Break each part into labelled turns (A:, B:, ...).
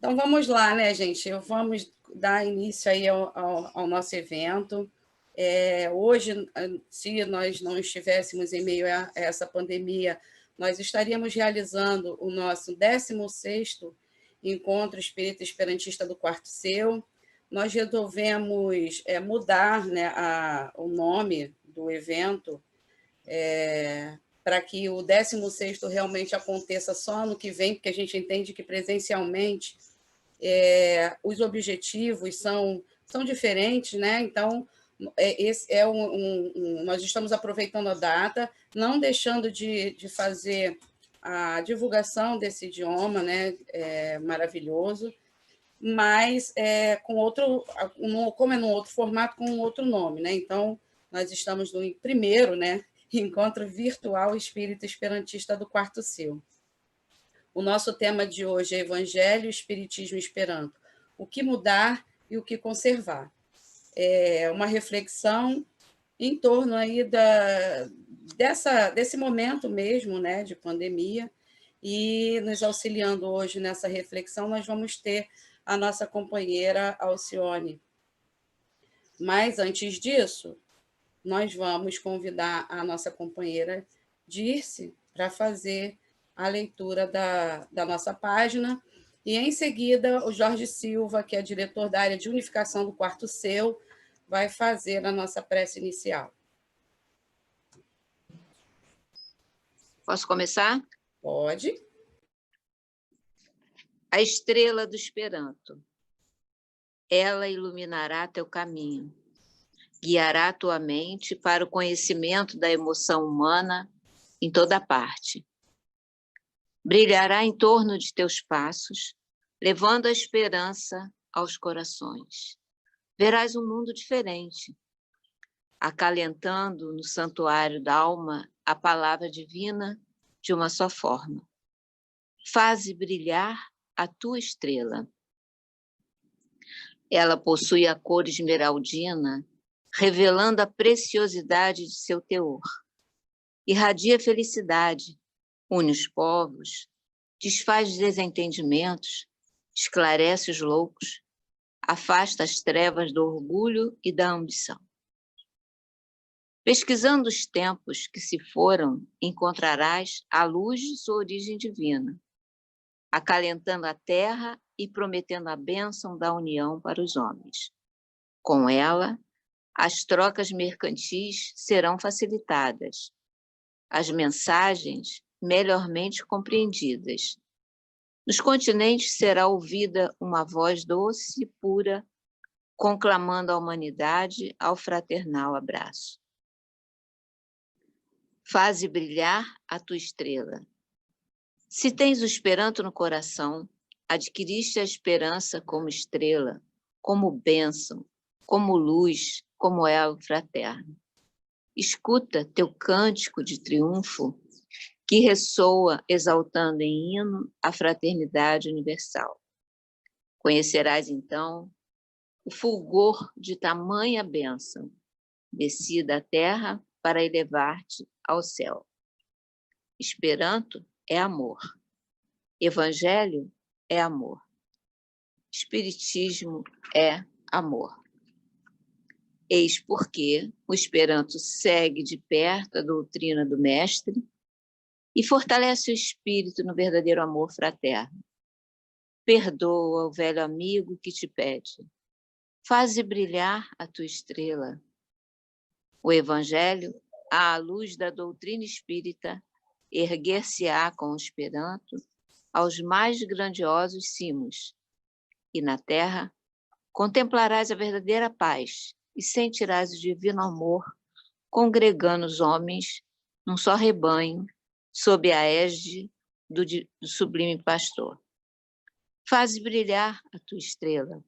A: Então, vamos lá, né, gente? Vamos dar início aí ao nosso evento. Hoje, se nós não estivéssemos em meio a essa pandemia, nós estaríamos realizando o nosso 16º Encontro Espírita Esperantista do Quarto Seu. Nós resolvemos mudar, né, o nome do evento para que o 16º realmente aconteça só ano que vem, porque a gente entende que presencialmente os objetivos são diferentes, né? Então, esse nós estamos aproveitando a data, não deixando de fazer a divulgação desse idioma, né? Maravilhoso, mas com outro, como é num outro formato, com um outro nome, né? Então, nós estamos no primeiro, né? Encontro Virtual Espírita Esperantista do Quarto Seu. O nosso tema de hoje é Evangelho, Espiritismo e Esperanto. O que mudar e o que conservar. É uma reflexão em torno aí desse momento mesmo, né, de pandemia, e nos auxiliando hoje nessa reflexão, nós vamos ter a nossa companheira Alcione. Mas, antes disso, nós vamos convidar a nossa companheira Dirce para fazer a leitura da nossa página, e, em seguida, o Jorge Silva, que é diretor da área de unificação do Quarto Seu, vai fazer a nossa prece inicial.
B: Posso começar?
A: Pode.
B: A estrela do Esperanto. Ela iluminará teu caminho, guiará tua mente para o conhecimento da emoção humana em toda parte. Brilhará em torno de teus passos, levando a esperança aos corações. Verás um mundo diferente, acalentando no santuário da alma a palavra divina de uma só forma. Faze brilhar a tua estrela. Ela possui a cor esmeraldina, revelando a preciosidade de seu teor. Irradia felicidade, une os povos, desfaz desentendimentos, esclarece os loucos, afasta as trevas do orgulho e da ambição. Pesquisando os tempos que se foram, encontrarás a luz de sua origem divina, acalentando a terra e prometendo a bênção da união para os homens. Com ela, as trocas mercantis serão facilitadas, as mensagens melhormente compreendidas. Nos continentes será ouvida uma voz doce e pura, conclamando a humanidade ao fraternal abraço. Faze brilhar a tua estrela. Se tens o Esperanto no coração, adquiriste a esperança como estrela, como bênção, como luz, como elo fraterno. Escuta teu cântico de triunfo, que ressoa exaltando em hino a fraternidade universal. Conhecerás, então, o fulgor de tamanha bênção, descida à terra para elevar-te ao céu. Esperanto é amor. Evangelho é amor. Espiritismo é amor. Eis porque o Esperanto segue de perto a doutrina do Mestre e fortalece o espírito no verdadeiro amor fraterno. Perdoa o velho amigo que te pede. Faze brilhar a tua estrela. O Evangelho, à luz da doutrina espírita, erguer-se-á com o Esperanto aos mais grandiosos cimos, e na terra contemplarás a verdadeira paz e sentirás o divino amor congregando os homens num só rebanho, sob a égide do sublime pastor. Faze brilhar a tua estrela.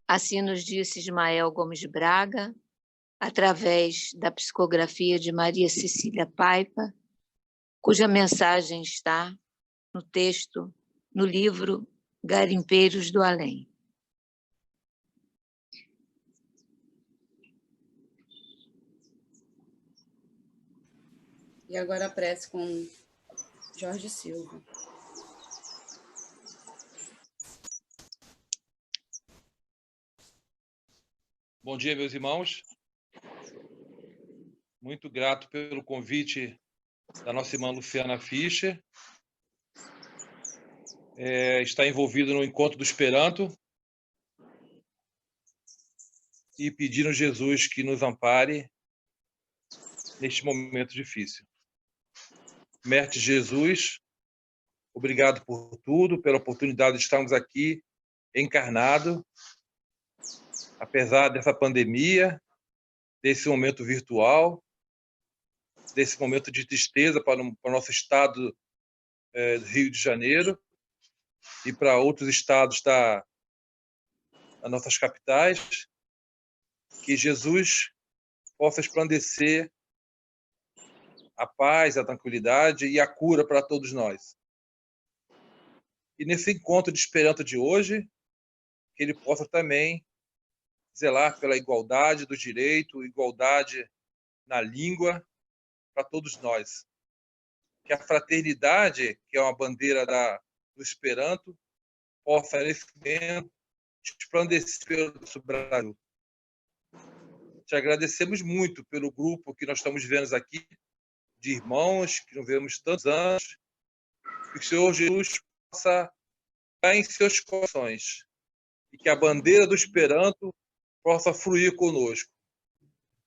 B: Assim nos disse Ismael Gomes Braga, através da psicografia de Maria Cecília Paiva, cuja mensagem está no texto, no livro Garimpeiros do Além.
A: E agora a prece com Jorge Silva.
C: Bom dia, meus irmãos. Muito grato pelo convite da nossa irmã Luciana Fischer. Está envolvido no encontro do Esperanto e pedindo a Jesus que nos ampare neste momento difícil. Mestre Jesus, obrigado por tudo, pela oportunidade de estarmos aqui encarnado, apesar dessa pandemia, desse momento virtual, desse momento de tristeza para o nosso estado do Rio de Janeiro e para outros estados das nossas capitais, que Jesus possa resplandecer a paz, a tranquilidade e a cura para todos nós. E nesse encontro de Esperanto de hoje, que ele possa também zelar pela igualdade do direito, igualdade na língua para todos nós. Que a fraternidade, que é uma bandeira do Esperanto, possa, nesse momento, resplandecer pelo nosso Brasil. Te agradecemos muito pelo grupo que nós estamos vendo aqui, de irmãos que não vemos tantos anos, que o Senhor Jesus possa estar em seus corações e que a bandeira do Esperanto possa fluir conosco.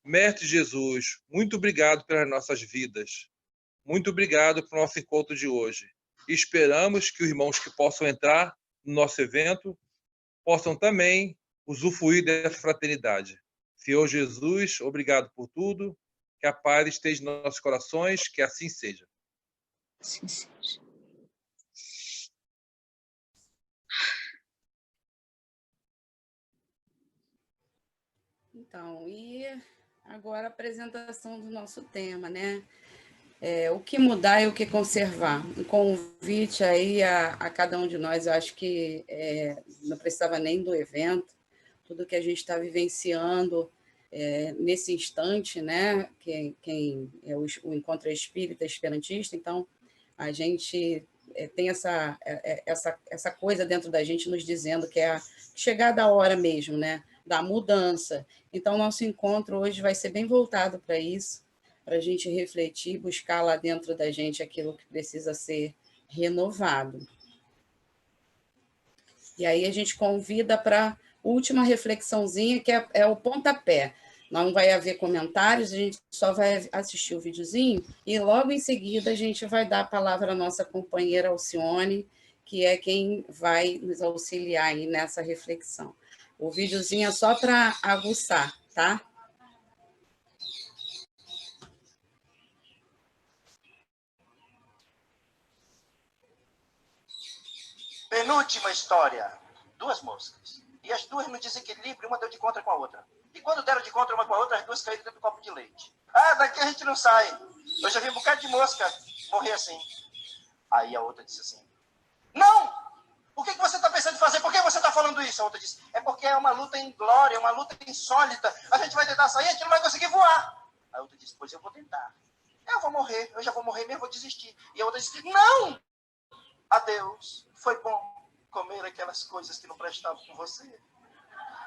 C: Mestre Jesus, muito obrigado pelas nossas vidas. Muito obrigado pelo nosso encontro de hoje. E esperamos que os irmãos que possam entrar no nosso evento possam também usufruir dessa fraternidade. Senhor Jesus, obrigado por tudo. Que a paz esteja nos nossos corações, que assim seja.
B: Assim seja.
A: Então, e agora a apresentação do nosso tema, né? O que mudar e o que conservar. Um convite aí a cada um de nós, eu acho que não precisava nem do evento, tudo que a gente está vivenciando nesse instante, né? Quem é o Encontro Espírita Esperantista, então a gente tem essa coisa dentro da gente nos dizendo que é a chegada a hora mesmo, né? Da mudança. Então, nosso encontro hoje vai ser bem voltado para isso, para a gente refletir, buscar lá dentro da gente aquilo que precisa ser renovado. E aí a gente convida para a última reflexãozinha, que é o pontapé. Não vai haver comentários, a gente só vai assistir o videozinho e logo em seguida a gente vai dar a palavra à nossa companheira Alcione, que é quem vai nos auxiliar aí nessa reflexão. O videozinho é só para aguçar, tá?
D: Penúltima história. 2 moscas. E as duas no desequilíbrio, uma deu de contra com a outra. E quando deram de contra uma com a outra, as duas caíram dentro do copo de leite. Ah, daqui a gente não sai. Eu já vi um bocado de mosca morrer assim. Aí a outra disse assim, não! O que você está pensando em fazer? Por que você está falando isso? A outra disse, é porque é uma luta em glória, uma luta insólita. A gente vai tentar sair, a gente não vai conseguir voar. A outra disse, pois eu vou tentar. Eu vou morrer, eu já vou morrer mesmo, vou desistir. E a outra disse, não! Adeus, foi bom comer aquelas coisas que não prestavam com você.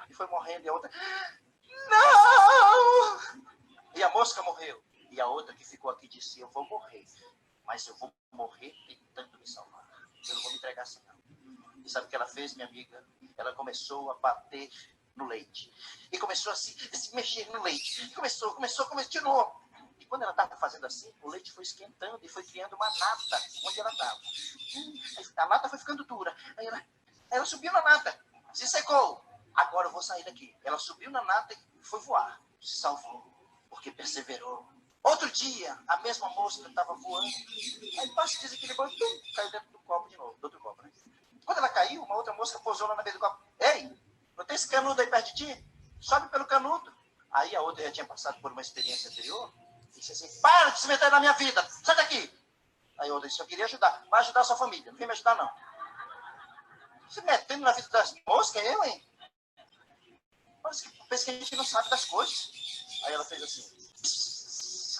D: E foi morrendo, e a outra, não! E a mosca morreu. E a outra que ficou aqui disse, eu vou morrer, mas eu vou morrer tentando me salvar. Eu não vou me entregar assim, não. E sabe o que ela fez, minha amiga? Ela começou a bater no leite. E começou a se mexer no leite. E começou, de novo. E quando ela estava fazendo assim, o leite foi esquentando e foi criando uma nata onde ela estava. A nata foi ficando dura. Aí ela subiu na nata, se secou. Agora eu vou sair daqui. Ela subiu na nata e foi voar. Se salvou, porque perseverou. Outro dia, a mesma mosca estava voando. Aí passa e desequilibrou e caiu dentro do copo de novo, do outro copo, né? Quando ela caiu, uma outra mosca pousou lá na beira do copo. Ei, não tem esse canudo aí perto de ti? Sobe pelo canudo. Aí a outra já tinha passado por uma experiência anterior. Disse assim, para de se meter na minha vida, sai daqui. Aí a outra disse, eu queria ajudar. Vai ajudar a sua família, não vem me ajudar não. Se metendo na vida das moscas, eu, hein? Parece que a gente não sabe das coisas. Aí ela fez assim,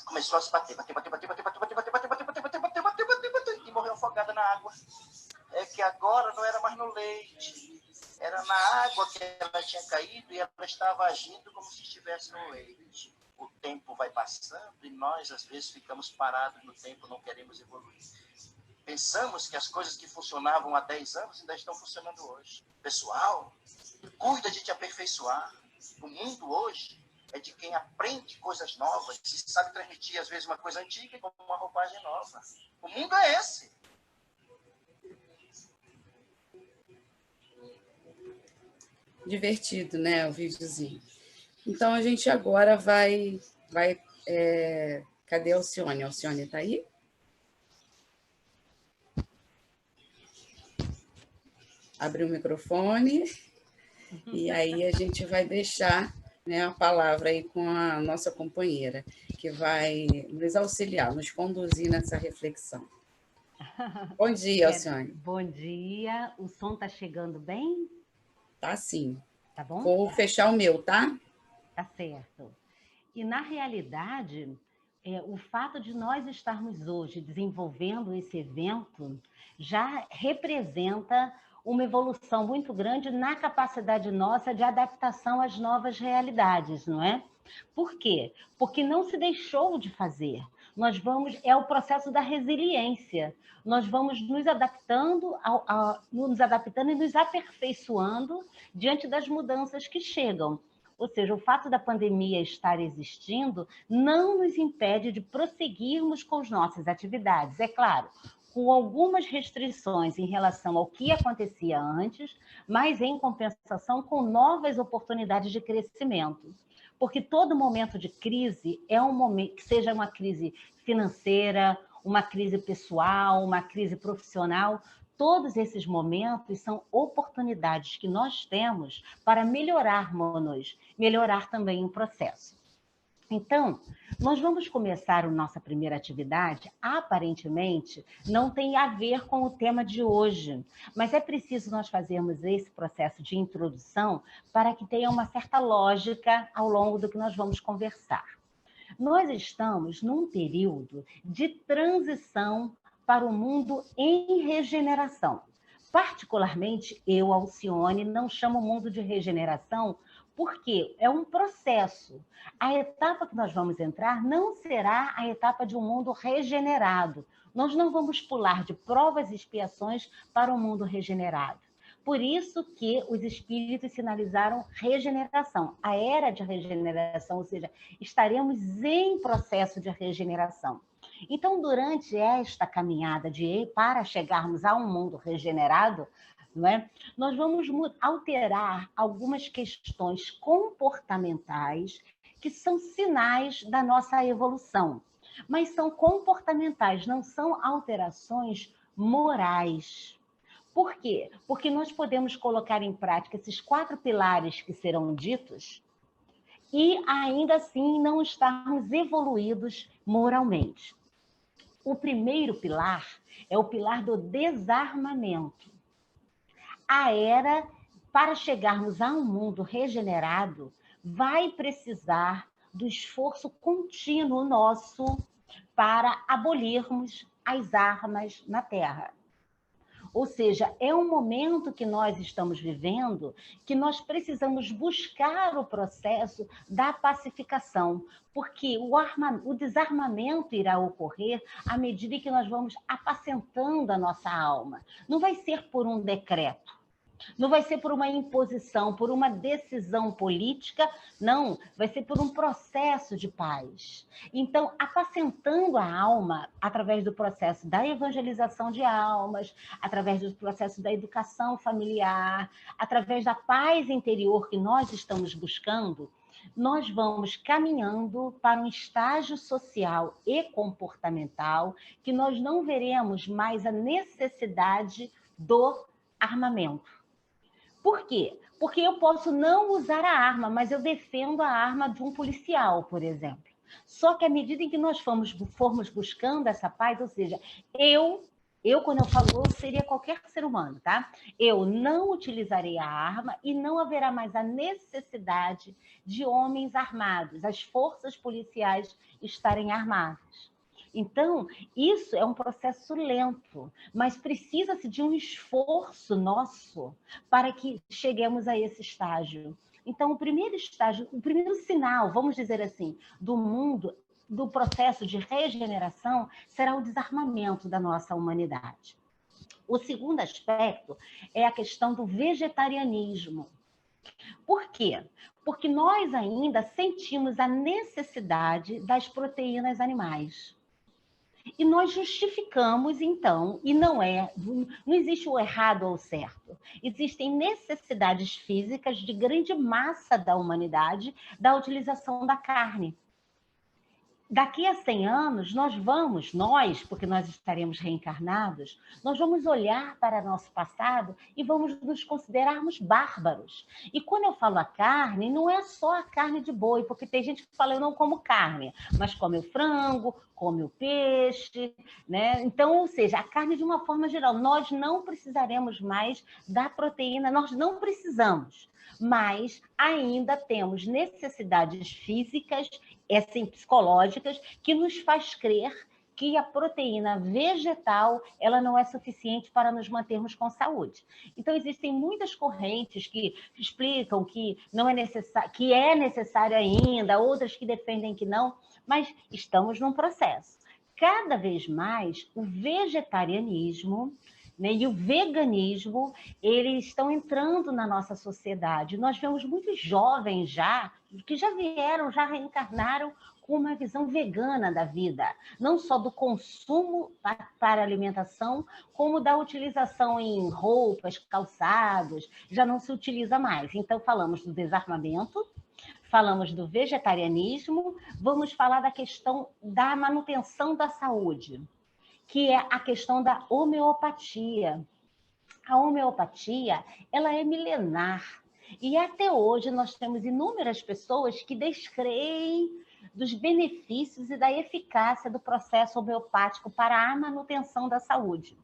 D: começou a se bater, e morreu afogada na água. É que agora não era mais no leite, era na água que ela tinha caído e ela estava agindo como se estivesse no leite. O tempo vai passando e nós, às vezes, ficamos parados no tempo, não queremos evoluir. Pensamos que as coisas que funcionavam há 10 anos ainda estão funcionando hoje. Pessoal, cuida de te aperfeiçoar. O mundo hoje é de quem aprende coisas novas e sabe transmitir, às vezes, uma coisa antiga com uma roupagem nova. O mundo é esse.
A: Divertido, né, o videozinho. Então, a gente agora vai cadê a Alcione? A Alcione está aí? Abre o microfone e aí a gente vai deixar, né, a palavra aí com a nossa companheira, que vai nos auxiliar, nos conduzir nessa reflexão. Bom dia, Alcione.
E: Bom dia. O som está chegando bem?
A: Tá sim.
E: Tá bom?
A: Vou fechar o meu, tá?
E: Tá certo. E, na realidade, o fato de nós estarmos hoje desenvolvendo esse evento já representa uma evolução muito grande na capacidade nossa de adaptação às novas realidades, não é? Por quê? Porque não se deixou de fazer. É o processo da resiliência. Nós vamos nos adaptando, e nos aperfeiçoando diante das mudanças que chegam. Ou seja, o fato da pandemia estar existindo não nos impede de prosseguirmos com as nossas atividades. É claro, com algumas restrições em relação ao que acontecia antes, mas em compensação com novas oportunidades de crescimento. Porque todo momento de crise é um momento, que seja uma crise financeira, uma crise pessoal, uma crise profissional, todos esses momentos são oportunidades que nós temos para melhorarmos, melhorar também o processo. Então, nós vamos começar a nossa primeira atividade, aparentemente, não tem a ver com o tema de hoje, mas é preciso nós fazermos esse processo de introdução para que tenha uma certa lógica ao longo do que nós vamos conversar. Nós estamos num período de transição para o mundo em regeneração. Particularmente, eu, Alcione, não chamo o mundo de regeneração porque é um processo. A etapa que nós vamos entrar não será a etapa de um mundo regenerado. Nós não vamos pular de provas e expiações para um mundo regenerado. Por isso que os espíritos sinalizaram regeneração, a era de regeneração, ou seja, estaremos em processo de regeneração. Então, durante esta caminhada para chegarmos a um mundo regenerado, não é? Nós vamos alterar algumas questões comportamentais que são sinais da nossa evolução, mas são comportamentais, não são alterações morais. Por quê? Porque nós podemos colocar em prática esses 4 pilares que serão ditos e ainda assim não estarmos evoluídos moralmente. O primeiro pilar é o pilar do desarmamento. A era, para chegarmos a um mundo regenerado, vai precisar do esforço contínuo nosso para abolirmos as armas na Terra. Ou seja, é um momento que nós estamos vivendo que nós precisamos buscar o processo da pacificação, porque o desarmamento irá ocorrer à medida que nós vamos apacentando a nossa alma. Não vai ser por um decreto, não vai ser por uma imposição, por uma decisão política, não, vai ser por um processo de paz. Então, apacentando a alma através do processo da evangelização de almas, através do processo da educação familiar, através da paz interior que nós estamos buscando, nós vamos caminhando para um estágio social e comportamental que nós não veremos mais a necessidade do armamento. Por quê? Porque eu posso não usar a arma, mas eu defendo a arma de um policial, por exemplo. Só que à medida em que nós formos buscando essa paz, ou seja, quando eu falo eu, seria qualquer ser humano, tá? Eu não utilizarei a arma e não haverá mais a necessidade de homens armados, as forças policiais estarem armadas. Então, isso é um processo lento, mas precisa-se de um esforço nosso para que cheguemos a esse estágio. Então, o primeiro estágio, o primeiro sinal, vamos dizer assim, do mundo, do processo de regeneração, será o desarmamento da nossa humanidade. O segundo aspecto é a questão do vegetarianismo. Por quê? Porque nós ainda sentimos a necessidade das proteínas animais. E nós justificamos, então, e não existe o errado ou o certo. Existem necessidades físicas de grande massa da humanidade da utilização da carne. Daqui a 100 anos, porque nós estaremos reencarnados, nós vamos olhar para nosso passado e vamos nos considerarmos bárbaros. E quando eu falo a carne, não é só a carne de boi, porque tem gente que fala, eu não como carne, mas come o frango, come o peixe, né? Então, ou seja, a carne de uma forma geral, nós não precisaremos mais da proteína, nós não precisamos, mas ainda temos necessidades físicas, assim, psicológicas, que nos faz crer que a proteína vegetal ela não é suficiente para nos mantermos com saúde. Então, existem muitas correntes que explicam que não é necessário, que é necessário ainda, outras que defendem que não, mas estamos num processo. Cada vez mais, o vegetarianismo, né, e o veganismo, eles estão entrando na nossa sociedade. Nós vemos muitos jovens já, que já vieram, já reencarnaram com uma visão vegana da vida, não só do consumo para alimentação, como da utilização em roupas, calçados, já não se utiliza mais. Então, falamos do desarmamento, falamos do vegetarianismo, vamos falar da questão da manutenção da saúde, que é a questão da homeopatia. A homeopatia, ela é milenar. E até hoje nós temos inúmeras pessoas que descreem dos benefícios e da eficácia do processo homeopático para a manutenção da saúde.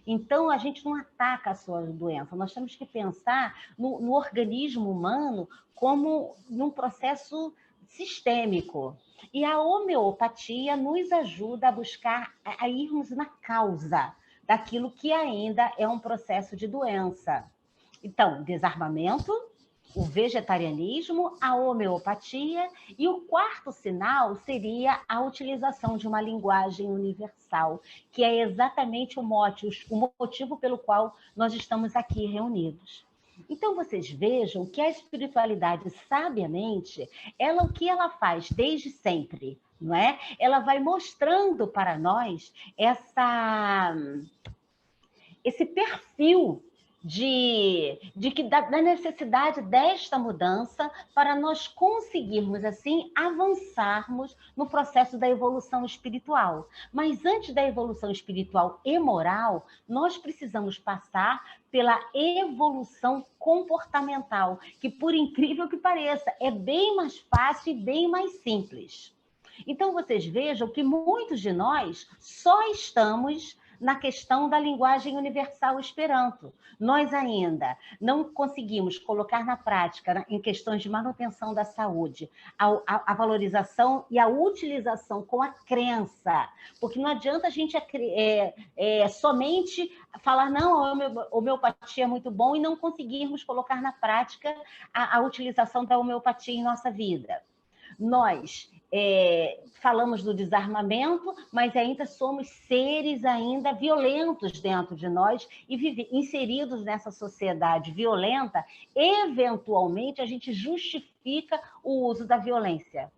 E: Então, a gente não ataca a sua doença, nós temos que pensar no organismo humano como num processo sistêmico. E a homeopatia nos ajuda a buscar, a irmos na causa daquilo que ainda é um processo de doença. Então, desarmamento, o vegetarianismo, a homeopatia, e o quarto sinal seria a utilização de uma linguagem universal, que é exatamente o motivo pelo qual nós estamos aqui reunidos. Então, vocês vejam que a espiritualidade, sabiamente, o que ela faz desde sempre, não é? Ela vai mostrando para nós esse perfil da necessidade desta mudança para nós conseguirmos, assim, avançarmos no processo da evolução espiritual. Mas antes da evolução espiritual e moral, nós precisamos passar pela evolução comportamental, que, por incrível que pareça, é bem mais fácil e bem mais simples. Então, vocês vejam que muitos de nós só estamos na questão da linguagem universal Esperanto. Nós ainda não conseguimos colocar na prática, em questões de manutenção da saúde, a valorização e a utilização com a crença, porque não adianta a gente somente falar, não, a homeopatia é muito bom, e não conseguirmos colocar na prática a utilização da homeopatia em nossa vida. Nós falamos do desarmamento, mas ainda somos seres ainda violentos dentro de nós e inseridos nessa sociedade violenta. Eventualmente, a gente justifica o uso da violência.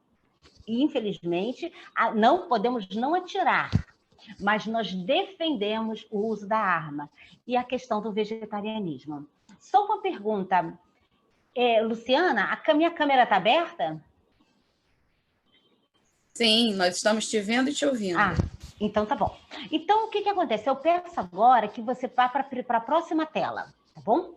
E: E, infelizmente, não podemos não atirar, mas nós defendemos o uso da arma. E a questão do vegetarianismo. Só uma pergunta. Luciana, a minha câmera está aberta?
A: Sim, nós estamos te vendo e te ouvindo.
E: Então tá bom. Então, o que acontece? Eu peço agora que você vá para a próxima tela, tá bom?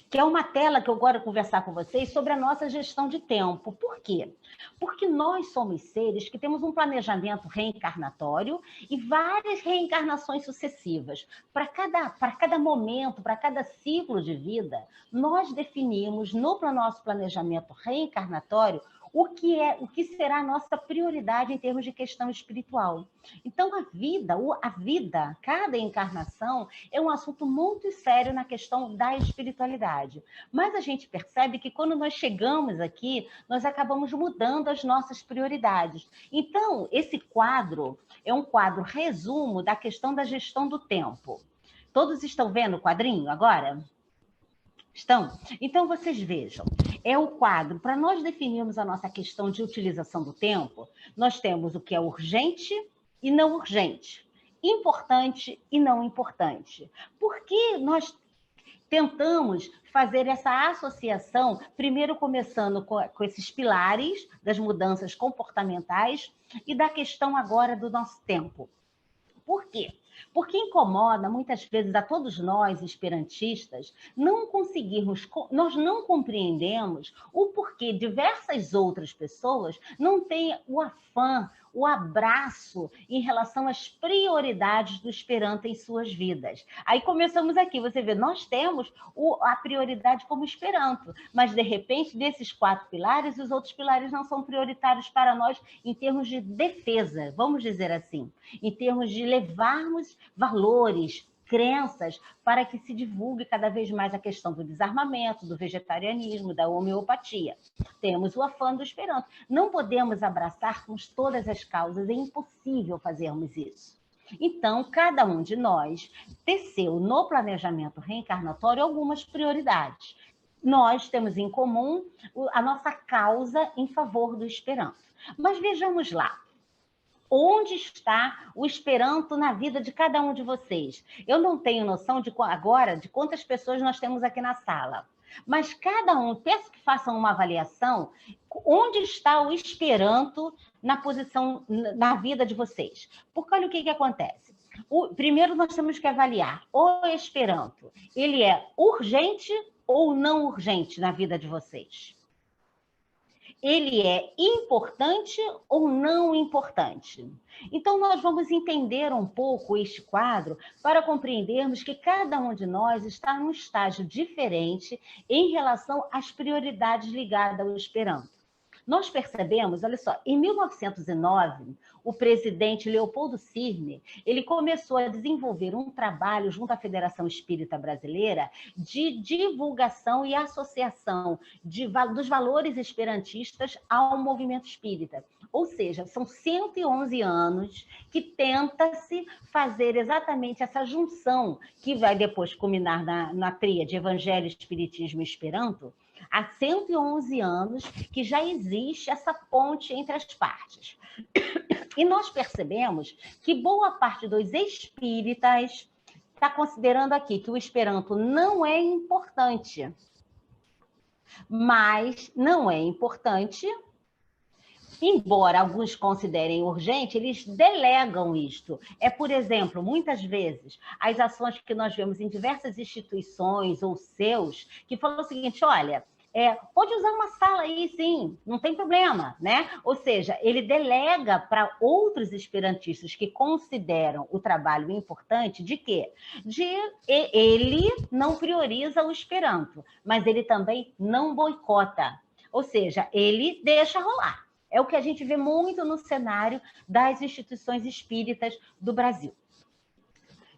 E: Que é uma tela que eu quero conversar com vocês sobre a nossa gestão de tempo. Por quê? Porque nós somos seres que temos um planejamento reencarnatório e várias reencarnações sucessivas. Para cada momento, para cada ciclo de vida, nós definimos no nosso planejamento reencarnatório o que será a nossa prioridade em termos de questão espiritual. Então, a vida, cada encarnação, é um assunto muito sério na questão da espiritualidade. Mas a gente percebe que quando nós chegamos aqui, nós acabamos mudando as nossas prioridades. Então, esse quadro é um quadro resumo da questão da gestão do tempo. Todos estão vendo o quadrinho agora? Estão? Então, vocês vejam, é o quadro, para nós definirmos a nossa questão de utilização do tempo, nós temos o que é urgente e não urgente, importante e não importante. Por que nós tentamos fazer essa associação, primeiro começando com esses pilares das mudanças comportamentais e da questão agora do nosso tempo? Por quê? Porque incomoda muitas vezes a todos nós, esperantistas, nós não compreendemos o porquê diversas outras pessoas não têm o afã, o abraço em relação às prioridades do Esperanto em suas vidas. Aí começamos aqui, você vê, nós temos a prioridade como Esperanto, mas de repente, desses 4 pilares, os outros pilares não são prioritários para nós em termos de defesa, vamos dizer assim, em termos de levarmos valores, crenças, para que se divulgue cada vez mais a questão do desarmamento, do vegetarianismo, da homeopatia. Temos o afã do Esperanto. Não podemos abraçarmos todas as causas, é impossível fazermos isso. Então, cada um de nós teceu no planejamento reencarnatório algumas prioridades. Nós temos em comum a nossa causa em favor do Esperanto. Mas vejamos lá. Onde está o Esperanto na vida de cada um de vocês? Eu não tenho noção agora de quantas pessoas nós temos aqui na sala, mas cada um, peço que façam uma avaliação, onde está o Esperanto na posição, na vida de vocês? Porque olha o que acontece. Primeiro nós temos que avaliar o Esperanto. Ele é urgente ou não urgente na vida de vocês? Ele é importante ou não importante? Então, nós vamos entender um pouco este quadro para compreendermos que cada um de nós está num estágio diferente em relação às prioridades ligadas ao Esperanto. Nós percebemos, olha só, em 1909, o presidente Leopoldo Cirne, ele começou a desenvolver um trabalho junto à Federação Espírita Brasileira de divulgação e associação dos valores esperantistas ao movimento espírita. Ou seja, são 111 anos que tenta-se fazer exatamente essa junção, que vai depois culminar na tríade Evangelho, Espiritismo e Esperanto. Há 111 anos que já existe essa ponte entre as partes. E nós percebemos que boa parte dos espíritas está considerando aqui que o Esperanto não é importante. Mas não é importante, embora alguns considerem urgente, eles delegam isto. É, por exemplo, muitas vezes, as ações que nós vemos em diversas instituições ou seus, que falam o seguinte, olha, pode usar uma sala aí, sim, não tem problema, né? Ou seja, ele delega para outros esperantistas que consideram o trabalho importante de quê? Ele não prioriza o Esperanto, mas ele também não boicota. Ou seja, ele deixa rolar. É o que a gente vê muito no cenário das instituições espíritas do Brasil.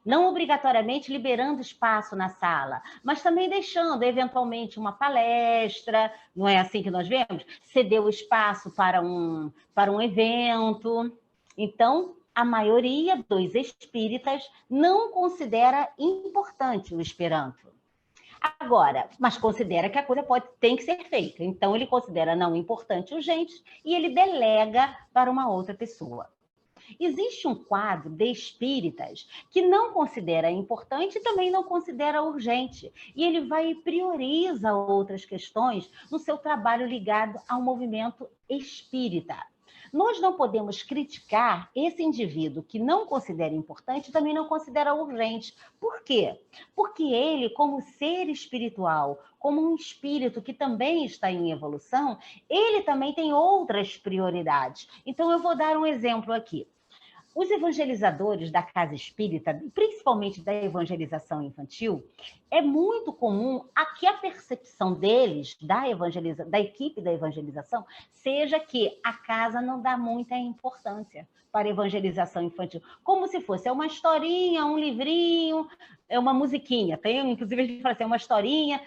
E: Não obrigatoriamente liberando espaço na sala, mas também deixando, eventualmente, uma palestra, não é assim que nós vemos? Ceder o espaço para um evento. Então, a maioria dos espíritas não considera importante o Esperanto. Agora, mas considera que a coisa tem que ser feita. Então, ele considera não importante, urgente, e ele delega para uma outra pessoa. Existe um quadro de espíritas que não considera importante e também não considera urgente. E ele vai e prioriza outras questões no seu trabalho ligado ao movimento espírita. Nós não podemos criticar esse indivíduo que não considera importante e também não considera urgente. Por quê? Porque ele, como ser espiritual, como um espírito que também está em evolução, ele também tem outras prioridades. Então, eu vou dar um exemplo aqui. os evangelizadores da casa espírita, principalmente da evangelização infantil, é muito comum que a percepção deles, da equipe da evangelização, seja que a casa não dá muita importância para a evangelização infantil, como se fosse uma historinha, um livrinho, uma musiquinha. Tem, inclusive, a gente fala assim, uma historinha.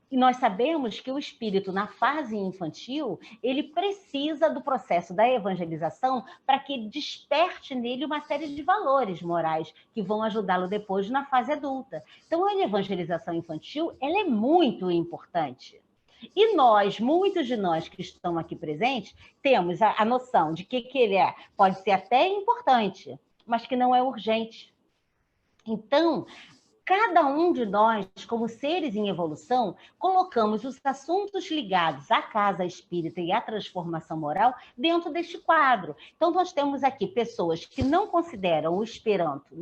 E: E nós sabemos que o espírito, na fase infantil, ele precisa do processo da evangelização para que desperte nele uma série de valores morais que vão ajudá-lo depois na fase adulta. Então, a evangelização infantil, ela é muito importante. E nós, muitos de nós que estão aqui presentes, temos a noção de que ele pode ser até importante, mas que não é urgente. Então, cada um de nós, como seres em evolução, colocamos os assuntos ligados à casa espírita e à transformação moral dentro deste quadro. Então, nós temos aqui pessoas que não consideram o Esperanto,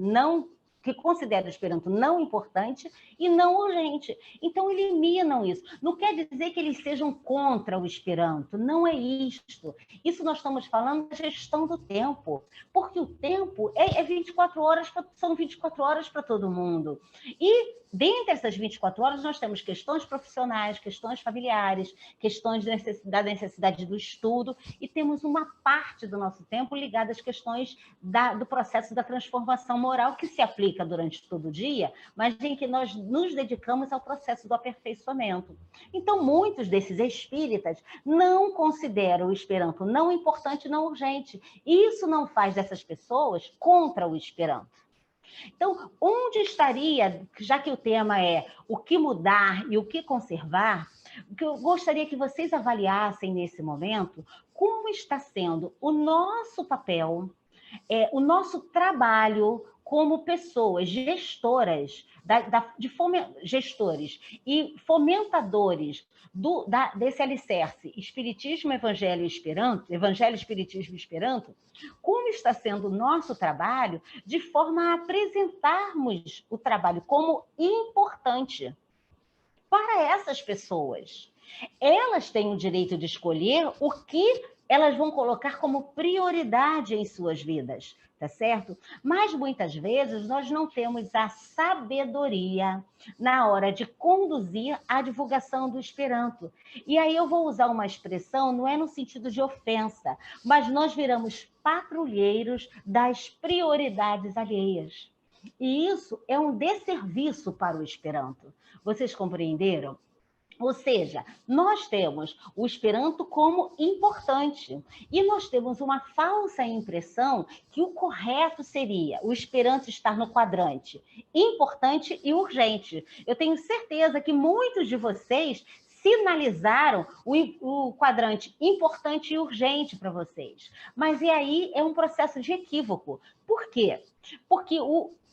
E: que consideram o Esperanto não importante e não urgente. Então, eliminam isso. Não quer dizer que eles sejam contra o Esperanto, não é isto. Isso nós estamos falando da gestão do tempo, porque o tempo é 24 horas, são 24 horas para todo mundo. E, dentre essas 24 horas, nós temos questões profissionais, questões familiares, questões da necessidade do estudo, e temos uma parte do nosso tempo ligada às questões do processo da transformação moral que se aplica durante todo o dia, mas em que nós nos dedicamos ao processo do aperfeiçoamento. Então, muitos desses espíritas não consideram o Esperanto não importante, não urgente. Isso não faz dessas pessoas contra o Esperanto. Então, onde estaria, já que o tema é o que mudar e o que conservar, o que eu gostaria que vocês avaliassem nesse momento, como está sendo o nosso papel, o nosso trabalho como pessoas gestoras, gestores e fomentadores desse alicerce Espiritismo, Evangelho, Espiritismo, Esperanto, como está sendo o nosso trabalho de forma a apresentarmos o trabalho como importante para essas pessoas. Elas têm o direito de escolher o que elas vão colocar como prioridade em suas vidas, tá certo? Mas muitas vezes nós não temos a sabedoria na hora de conduzir a divulgação do Esperanto. E aí eu vou usar uma expressão, não é no sentido de ofensa, mas nós viramos patrulheiros das prioridades alheias. E isso é um desserviço para o Esperanto. Vocês compreenderam? Ou seja, nós temos o Esperanto como importante e nós temos uma falsa impressão que o correto seria o Esperanto estar no quadrante importante e urgente. Eu tenho certeza que muitos de vocês sinalizaram o quadrante importante e urgente para vocês. Mas e aí é um processo de equívoco. Por quê? Porque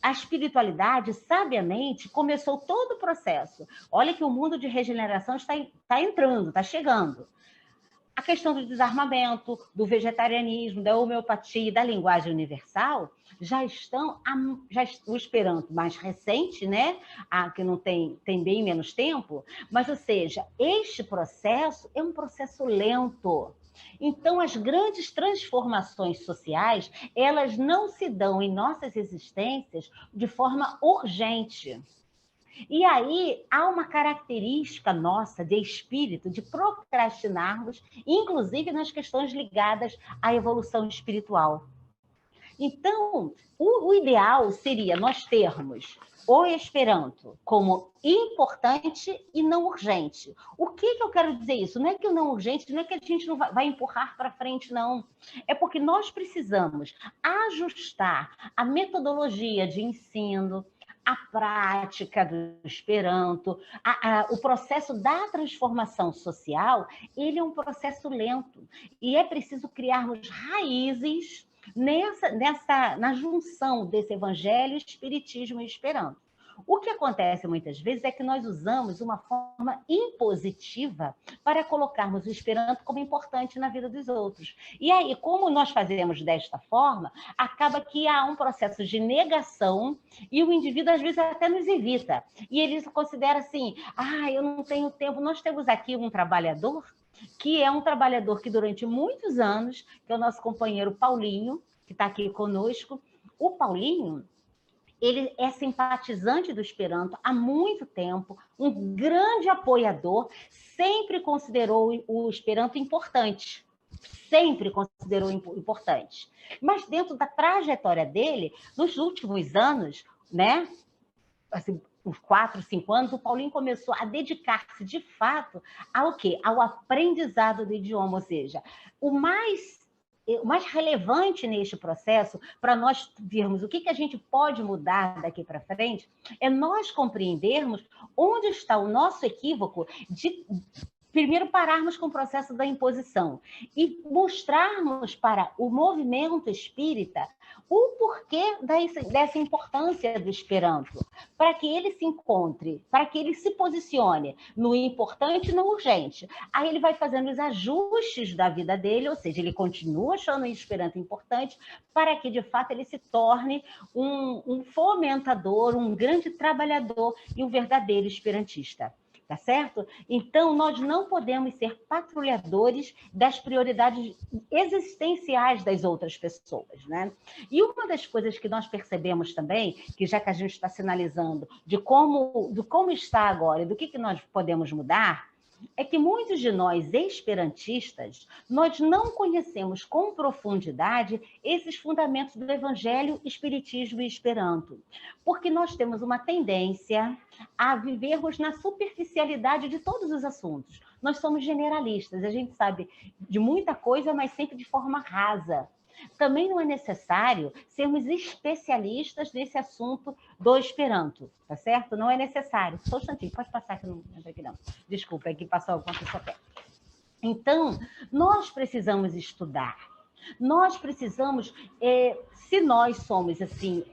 E: a espiritualidade, sabiamente, começou todo o processo. Olha que o mundo de regeneração está entrando, está chegando. A questão do desarmamento, do vegetarianismo, da homeopatia, da linguagem universal, o Esperanto mais recente, né? Que não tem bem menos tempo, mas, ou seja, este processo é um processo lento. Então, as grandes transformações sociais, elas não se dão em nossas existências de forma urgente. E aí, há uma característica nossa de espírito de procrastinarmos, inclusive nas questões ligadas à evolução espiritual. Então, o ideal seria nós termos o Esperanto como importante e não urgente. O que eu quero dizer isso? Não é que o não urgente, não é que a gente não vai empurrar para frente, não. É porque nós precisamos ajustar a metodologia de ensino, a prática do Esperanto, o processo da transformação social, ele é um processo lento. E é preciso criarmos raízes na junção desse Evangelho, Espiritismo e Esperanto. O que acontece muitas vezes é que nós usamos uma forma impositiva para colocarmos o Esperanto como importante na vida dos outros. E aí, como nós fazemos desta forma, acaba que há um processo de negação e o indivíduo, às vezes, até nos evita. E ele considera assim, eu não tenho tempo. Nós temos aqui um trabalhador que é um trabalhador que durante muitos anos, que é o nosso companheiro Paulinho, que está aqui conosco. O Paulinho, ele é simpatizante do Esperanto há muito tempo, um grande apoiador, sempre considerou o Esperanto importante. Sempre considerou importante. Mas dentro da trajetória dele, nos últimos anos, né, assim, uns 4, 5 anos, o Paulinho começou a dedicar-se de fato ao quê? Ao aprendizado do idioma, ou seja, o mais relevante neste processo, para nós vermos o que a gente pode mudar daqui para frente, é nós compreendermos onde está o nosso equívoco de primeiro pararmos com o processo da imposição e mostrarmos para o movimento espírita o porquê dessa importância do Esperanto, para que ele se encontre, para que ele se posicione no importante e no urgente. Aí ele vai fazendo os ajustes da vida dele, ou seja, ele continua achando o Esperanto importante, para que, de fato, ele se torne um fomentador, um grande trabalhador e um verdadeiro esperantista. Tá certo? Então, nós não podemos ser patrulhadores das prioridades existenciais das outras pessoas, né? E uma das coisas que nós percebemos também, que já que a gente está sinalizando de como está agora e do que nós podemos mudar, é que muitos de nós esperantistas, nós não conhecemos com profundidade esses fundamentos do Evangelho, Espiritismo e Esperanto, porque nós temos uma tendência a vivermos na superficialidade de todos os assuntos. Nós somos generalistas, a gente sabe de muita coisa, mas sempre de forma rasa. Também não é necessário sermos especialistas nesse assunto do Esperanto, tá certo? Não é necessário. Só um instantinho, pode passar que não entra aqui não. Desculpa, é que passou alguma pessoa perto. Então, nós precisamos estudar. Nós precisamos, se nós somos assim,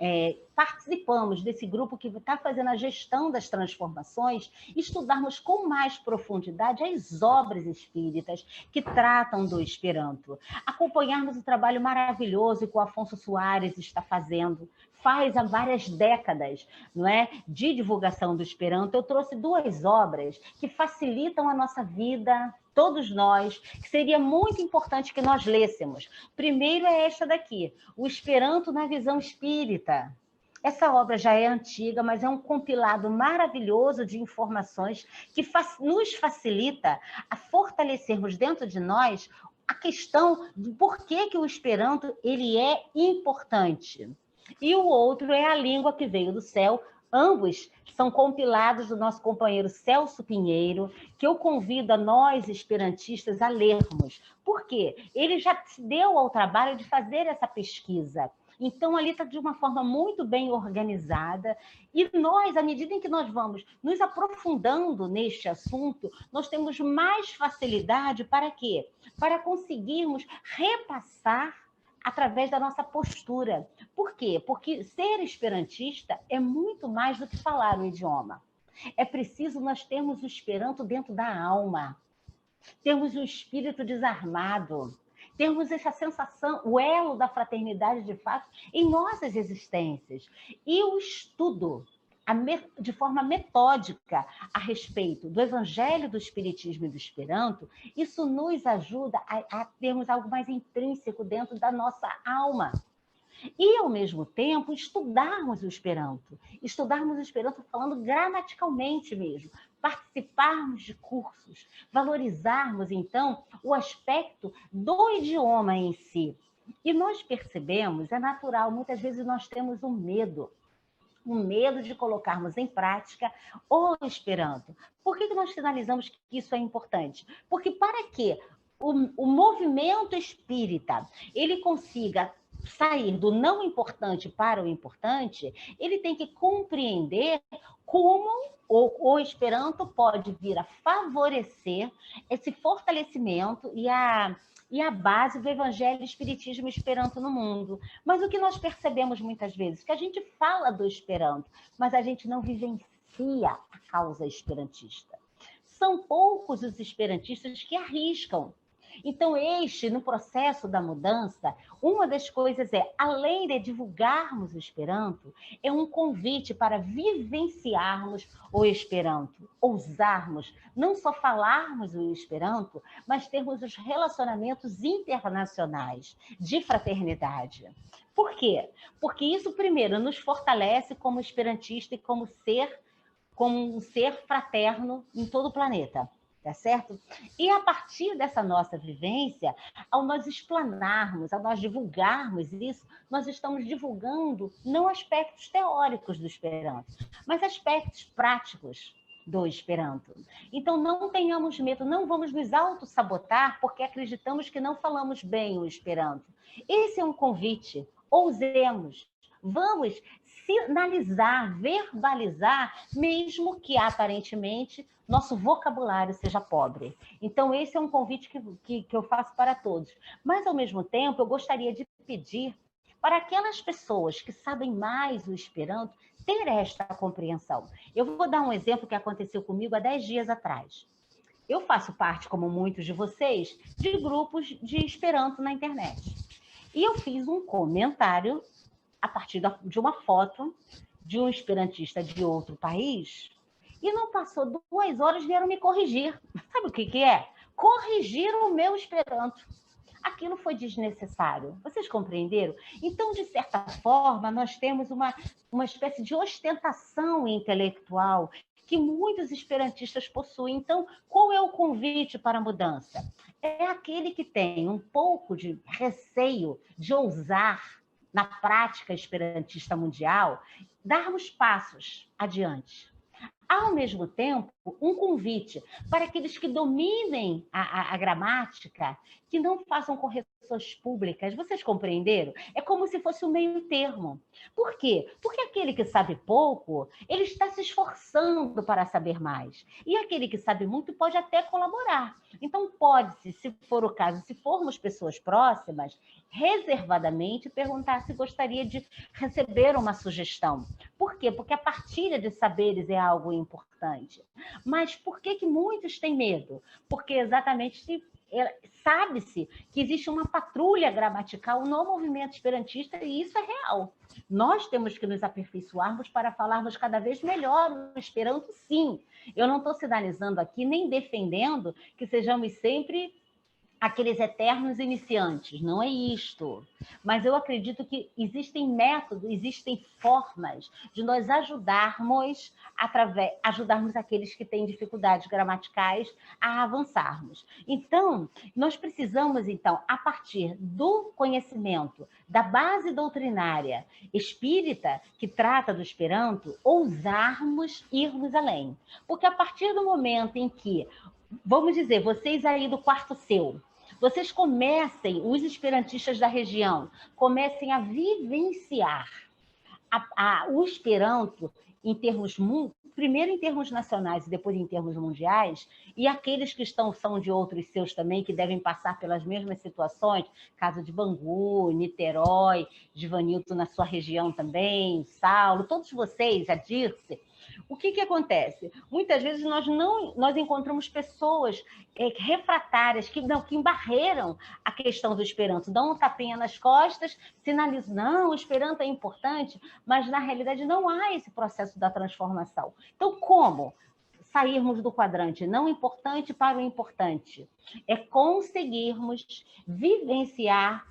E: participamos desse grupo que está fazendo a gestão das transformações, estudarmos com mais profundidade as obras espíritas que tratam do Esperanto, acompanharmos o trabalho maravilhoso que o Afonso Soares está fazendo, faz há várias décadas, não é, de divulgação do Esperanto. Eu trouxe 2 obras que facilitam a nossa vida, todos nós, que seria muito importante que nós lêssemos. Primeiro é esta daqui, O Esperanto na Visão Espírita. Essa obra já é antiga, mas é um compilado maravilhoso de informações que nos facilita a fortalecermos dentro de nós a questão de por que o Esperanto ele é importante. E o outro é A Língua que Veio do Céu. Ambos são compilados do nosso companheiro Celso Pinheiro, que eu convido a nós, esperantistas, a lermos. Por quê? Ele já se deu ao trabalho de fazer essa pesquisa. Então, ali está de uma forma muito bem organizada. E nós, à medida em que nós vamos nos aprofundando neste assunto, nós temos mais facilidade para quê? Para conseguirmos repassar através da nossa postura. Por quê? Porque ser esperantista é muito mais do que falar o idioma. É preciso nós termos o Esperanto dentro da alma, termos o espírito desarmado, termos essa sensação, o elo da fraternidade de fato em nossas existências. E o estudo de forma metódica a respeito do Evangelho, do Espiritismo e do Esperanto, isso nos ajuda a termos algo mais intrínseco dentro da nossa alma. E, ao mesmo tempo, estudarmos o Esperanto. Estudarmos o Esperanto falando gramaticalmente mesmo. Participarmos de cursos. Valorizarmos, então, o aspecto do idioma em si. E nós percebemos, é natural, muitas vezes nós temos um medo de colocarmos em prática o Esperanto. Por que nós sinalizamos que isso é importante? Porque para que o movimento espírita ele consiga sair do não importante para o importante, ele tem que compreender como o Esperanto pode vir a favorecer esse fortalecimento e a base do Evangelho, Espiritismo e Esperanto no mundo. Mas o que nós percebemos muitas vezes? Que a gente fala do Esperanto, mas a gente não vivencia a causa esperantista. São poucos os esperantistas que arriscam. Então, no processo da mudança, uma das coisas além de divulgarmos o Esperanto, é um convite para vivenciarmos o Esperanto, ousarmos, não só falarmos o Esperanto, mas termos os relacionamentos internacionais de fraternidade. Por quê? Porque isso, primeiro, nos fortalece como esperantista e como um ser fraterno em todo o planeta. Tá certo? E a partir dessa nossa vivência, ao nós explanarmos, ao nós divulgarmos isso, nós estamos divulgando não aspectos teóricos do Esperanto, mas aspectos práticos do Esperanto. Então, não tenhamos medo, não vamos nos auto-sabotar porque acreditamos que não falamos bem o Esperanto. Esse é um convite, ousemos, vamos sinalizar, verbalizar, mesmo que aparentemente nosso vocabulário seja pobre. Então, esse é um convite que eu faço para todos. Mas, ao mesmo tempo, eu gostaria de pedir para aquelas pessoas que sabem mais o Esperanto ter esta compreensão. Eu vou dar um exemplo que aconteceu comigo há 10 dias atrás. Eu faço parte, como muitos de vocês, de grupos de Esperanto na internet. E eu fiz um comentário a partir de uma foto de um esperantista de outro país, e não passou 2 horas, vieram me corrigir. Sabe o que é? Corrigir o meu Esperanto. Aquilo foi desnecessário. Vocês compreenderam? Então, de certa forma, nós temos uma espécie de ostentação intelectual que muitos esperantistas possuem. Então, qual é o convite para a mudança? É aquele que tem um pouco de receio de ousar na prática esperantista mundial, darmos passos adiante. Ao mesmo tempo, um convite para aqueles que dominem a gramática, que não façam correções públicas. Vocês compreenderam? É como se fosse um meio termo. Por quê? Porque aquele que sabe pouco, ele está se esforçando para saber mais. E aquele que sabe muito pode até colaborar. Então, pode-se, se for o caso, se formos pessoas próximas, reservadamente perguntar se gostaria de receber uma sugestão. Por quê? Porque a partilha de saberes é algo importante. Mas por que muitos têm medo? Porque exatamente sabe-se que existe uma patrulha gramatical no movimento esperantista e isso é real. Nós temos que nos aperfeiçoarmos para falarmos cada vez melhor o Esperanto, sim. Eu não estou sinalizando aqui nem defendendo que sejamos sempre aqueles eternos iniciantes, não é isto. Mas eu acredito que existem métodos, existem formas de nós ajudarmos aqueles que têm dificuldades gramaticais a avançarmos. Então, nós precisamos, a partir do conhecimento da base doutrinária espírita que trata do Esperanto, ousarmos irmos além. Porque a partir do momento em que, vamos dizer, vocês aí do quarto seu, vocês os esperantistas da região, comecem a vivenciar o Esperanto primeiro em termos nacionais e depois em termos mundiais, e aqueles que são de outros seus também, que devem passar pelas mesmas situações, caso de Bangu, Niterói, Givanilton na sua região também, Saulo, todos vocês, a Dirce. O que acontece? Muitas vezes nós encontramos pessoas refratárias que embarreram a questão do Esperanto, dão um tapinha nas costas, sinalizam, não, o Esperanto é importante, mas na realidade não há esse processo da transformação. Então, como sairmos do quadrante não importante para o importante? É conseguirmos vivenciar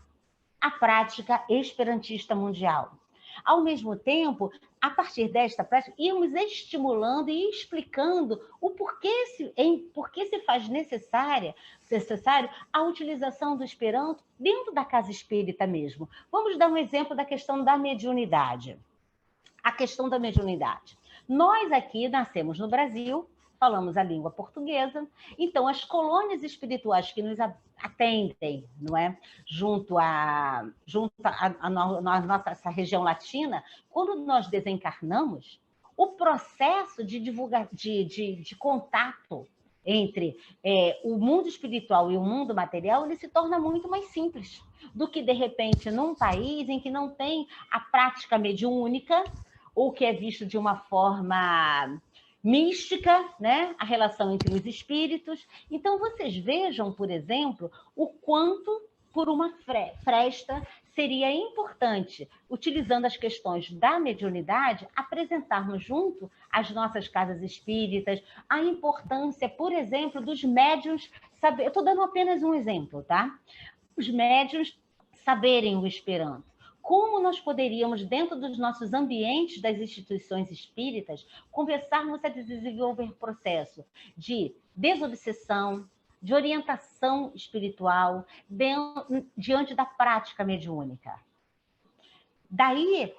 E: a prática esperantista mundial. Ao mesmo tempo, a partir desta prática, irmos estimulando e explicando o porquê se faz necessário a utilização do Esperanto dentro da casa espírita mesmo. Vamos dar um exemplo da questão da mediunidade. A questão da mediunidade. Nós aqui nascemos no Brasil, falamos a língua portuguesa, então as colônias espirituais que nos atendem, não é? Junto à nossa essa região latina, quando nós desencarnamos, o processo de contato entre o mundo espiritual e o mundo material, ele se torna muito mais simples do que, de repente, num país em que não tem a prática mediúnica, ou que é visto de uma forma mística, né? A relação entre os espíritos. Então, vocês vejam, por exemplo, o quanto, por uma fresta, seria importante, utilizando as questões da mediunidade, apresentarmos junto às nossas casas espíritas a importância, por exemplo, dos médiuns saber. Eu estou dando apenas um exemplo, tá? Os médiuns saberem o Esperanto. Como nós poderíamos, dentro dos nossos ambientes das instituições espíritas, conversarmos a desenvolver processo de desobsessão, de orientação espiritual diante da prática mediúnica. Daí,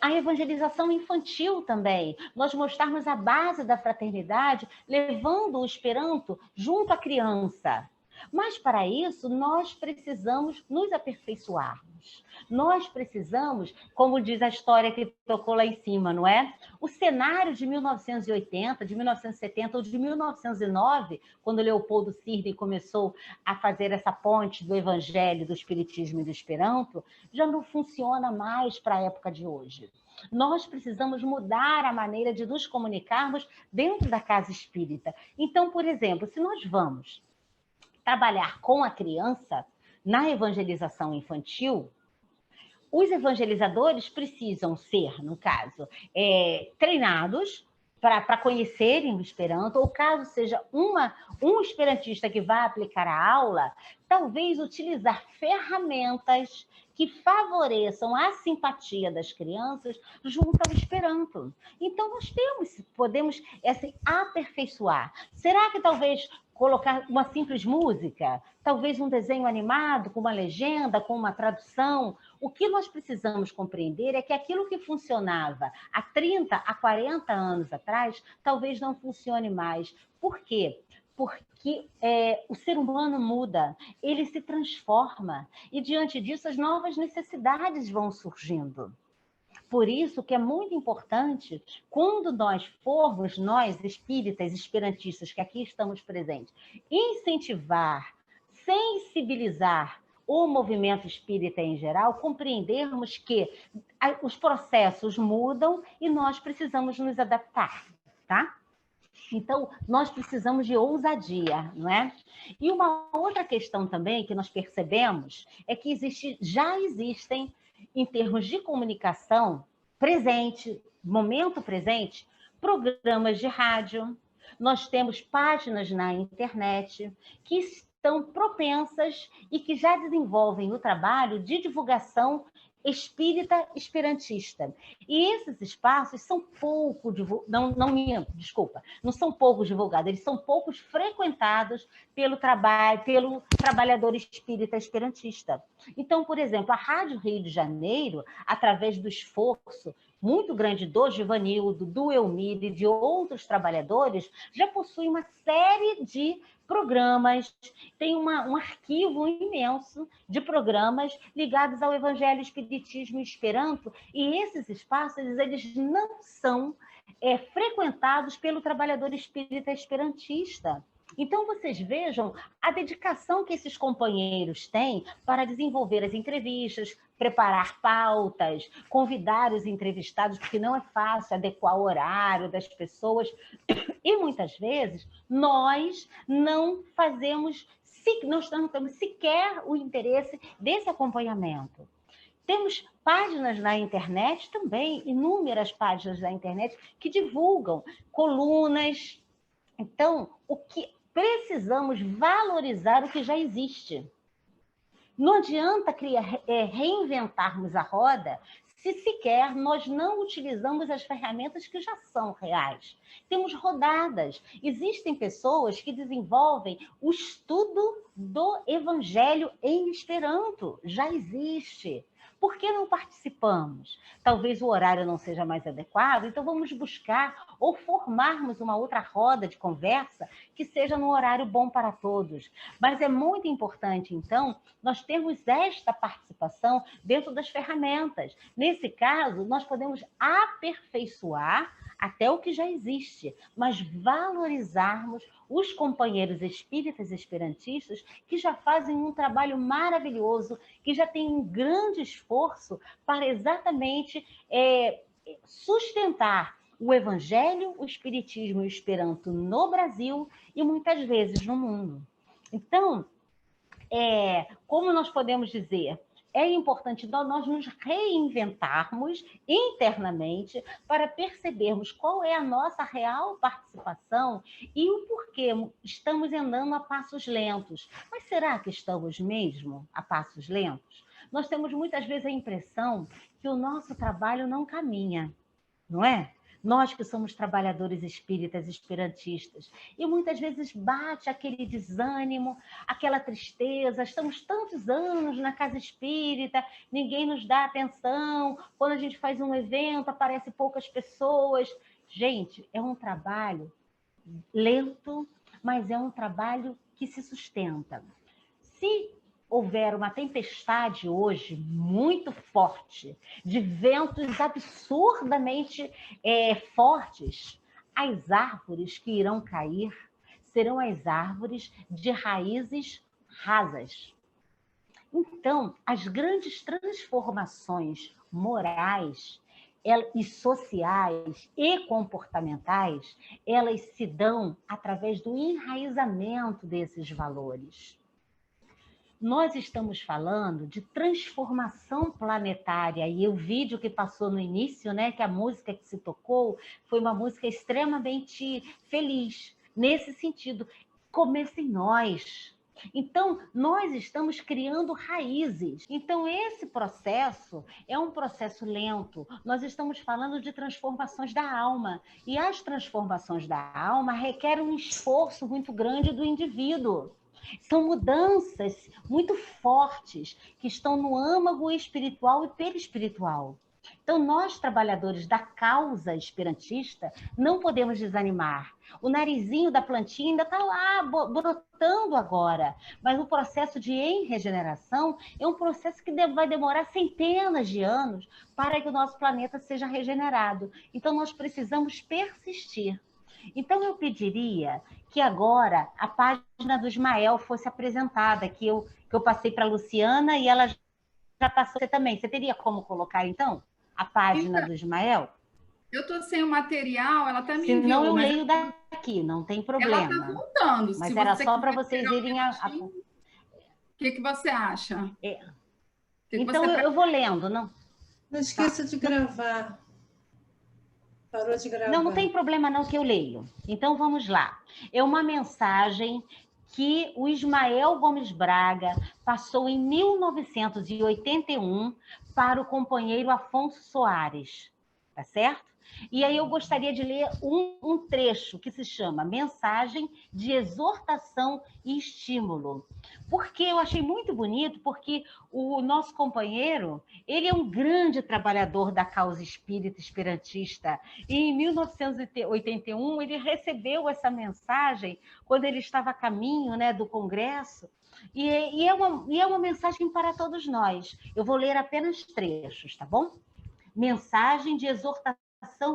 E: a evangelização infantil também, nós mostrarmos a base da fraternidade, levando o Esperanto junto à criança. Mas, para isso, nós precisamos nos aperfeiçoarmos. Nós precisamos, como diz a história que tocou lá em cima, não é? O cenário de 1980, de 1970 ou de 1909, quando Leopoldo Sirden começou a fazer essa ponte do Evangelho, do Espiritismo e do Esperanto, já não funciona mais para a época de hoje. Nós precisamos mudar a maneira de nos comunicarmos dentro da casa espírita. Então, por exemplo, se nós vamos trabalhar com a criança na evangelização infantil, os evangelizadores precisam ser, no caso, treinados para conhecerem o Esperanto, ou caso seja um esperantista que vai aplicar a aula, talvez utilizar ferramentas que favoreçam a simpatia das crianças junto ao Esperanto. Então, nós podemos aperfeiçoar. Será que talvez colocar uma simples música, talvez um desenho animado, com uma legenda, com uma tradução? O que nós precisamos compreender é que aquilo que funcionava há 30, há 40 anos atrás, talvez não funcione mais. Por quê? Porque o ser humano muda, ele se transforma, e diante disso as novas necessidades vão surgindo. Por isso que é muito importante, quando nós formos, nós espíritas, esperantistas, que aqui estamos presentes, incentivar, sensibilizar o movimento espírita em geral, compreendermos que os processos mudam e nós precisamos nos adaptar, tá? Então, nós precisamos de ousadia, não é? E uma outra questão também que nós percebemos é que já existem, em termos de comunicação presente, momento presente, programas de rádio, nós temos páginas na internet que estão propensas e que já desenvolvem o trabalho de divulgação espírita esperantista. E esses espaços são pouco divulgados, não são poucos divulgados, eles são poucos frequentados pelo trabalhador espírita esperantista. Então, por exemplo, a Rádio Rio de Janeiro, através do esforço muito grande do Givanildo, do Elmir e de outros trabalhadores, já possui uma série de programas, tem um arquivo imenso de programas ligados ao Evangelho, Espiritismo e Esperanto, e esses espaços eles não são frequentados pelo trabalhador espírita esperantista. Então, vocês vejam a dedicação que esses companheiros têm para desenvolver as entrevistas, preparar pautas, convidar os entrevistados, porque não é fácil adequar o horário das pessoas. E, muitas vezes, nós não temos sequer o interesse desse acompanhamento. Temos páginas na internet também, inúmeras páginas na internet, que divulgam colunas. Então, precisamos valorizar o que já existe. Não adianta reinventarmos a roda se sequer nós não utilizamos as ferramentas que já são reais. Temos rodadas. Existem pessoas que desenvolvem o estudo do Evangelho em Esperanto. Já existe. Por que não participamos? Talvez o horário não seja mais adequado, então vamos buscar ou formarmos uma outra roda de conversa que seja num horário bom para todos. Mas é muito importante, então, nós termos esta participação dentro das ferramentas. Nesse caso, nós podemos aperfeiçoar até o que já existe, mas valorizarmos os companheiros espíritas esperantistas que já fazem um trabalho maravilhoso, que já têm um grande esforço para exatamente sustentar o Evangelho, o Espiritismo e o Esperanto no Brasil e muitas vezes no mundo. Então, como nós podemos dizer, é importante nós nos reinventarmos internamente para percebermos qual é a nossa real participação e o porquê estamos andando a passos lentos. Mas será que estamos mesmo a passos lentos? Nós temos muitas vezes a impressão que o nosso trabalho não caminha, não é? Nós que somos trabalhadores espíritas, esperantistas, e muitas vezes bate aquele desânimo, aquela tristeza, estamos tantos anos na casa espírita, ninguém nos dá atenção, quando a gente faz um evento, aparecem poucas pessoas. Gente, é um trabalho lento, mas é um trabalho que se sustenta. Se houver uma tempestade hoje muito forte, de ventos absurdamente fortes, as árvores que irão cair serão as árvores de raízes rasas. Então, as grandes transformações morais e sociais e comportamentais, elas se dão através do enraizamento desses valores. Nós estamos falando de transformação planetária, e o vídeo que passou no início, né, que a música que se tocou, foi uma música extremamente feliz, nesse sentido, começa em nós. Então, nós estamos criando raízes. Então, esse processo é um processo lento. Nós estamos falando de transformações da alma, e as transformações da alma requerem um esforço muito grande do indivíduo. São mudanças muito fortes que estão no âmago espiritual e perispiritual. Então, nós, trabalhadores da causa esperantista, não podemos desanimar. O narizinho da plantinha ainda está lá, brotando agora. Mas o processo de regeneração é um processo que vai demorar centenas de anos para que o nosso planeta seja regenerado. Então, nós precisamos persistir. Então, eu pediria que agora a página do Ismael fosse apresentada, que eu passei para a Luciana e ela já passou você também. Você teria como colocar, então, a página do Ismael?
F: Eu estou sem o material, ela está me enviando.
E: Senão eu leio daqui, não tem problema.
F: Ela está voltando.
E: Mas era só para vocês irem...
F: O que você acha?
E: Então, eu vou lendo, não?
G: Não esqueça de gravar. Parou de gravar.
E: Não tem problema não que eu leio. Então, vamos lá. É uma mensagem que o Ismael Gomes Braga passou em 1981 para o companheiro Afonso Soares, tá certo? E aí eu gostaria de ler um trecho que se chama Mensagem de Exortação e Estímulo. Porque eu achei muito bonito, porque o nosso companheiro, ele é um grande trabalhador da causa espírita esperantista. E em 1981, ele recebeu essa mensagem quando ele estava a caminho, né, do Congresso. E é uma mensagem para todos nós. Eu vou ler apenas trechos, tá bom? Mensagem de exortação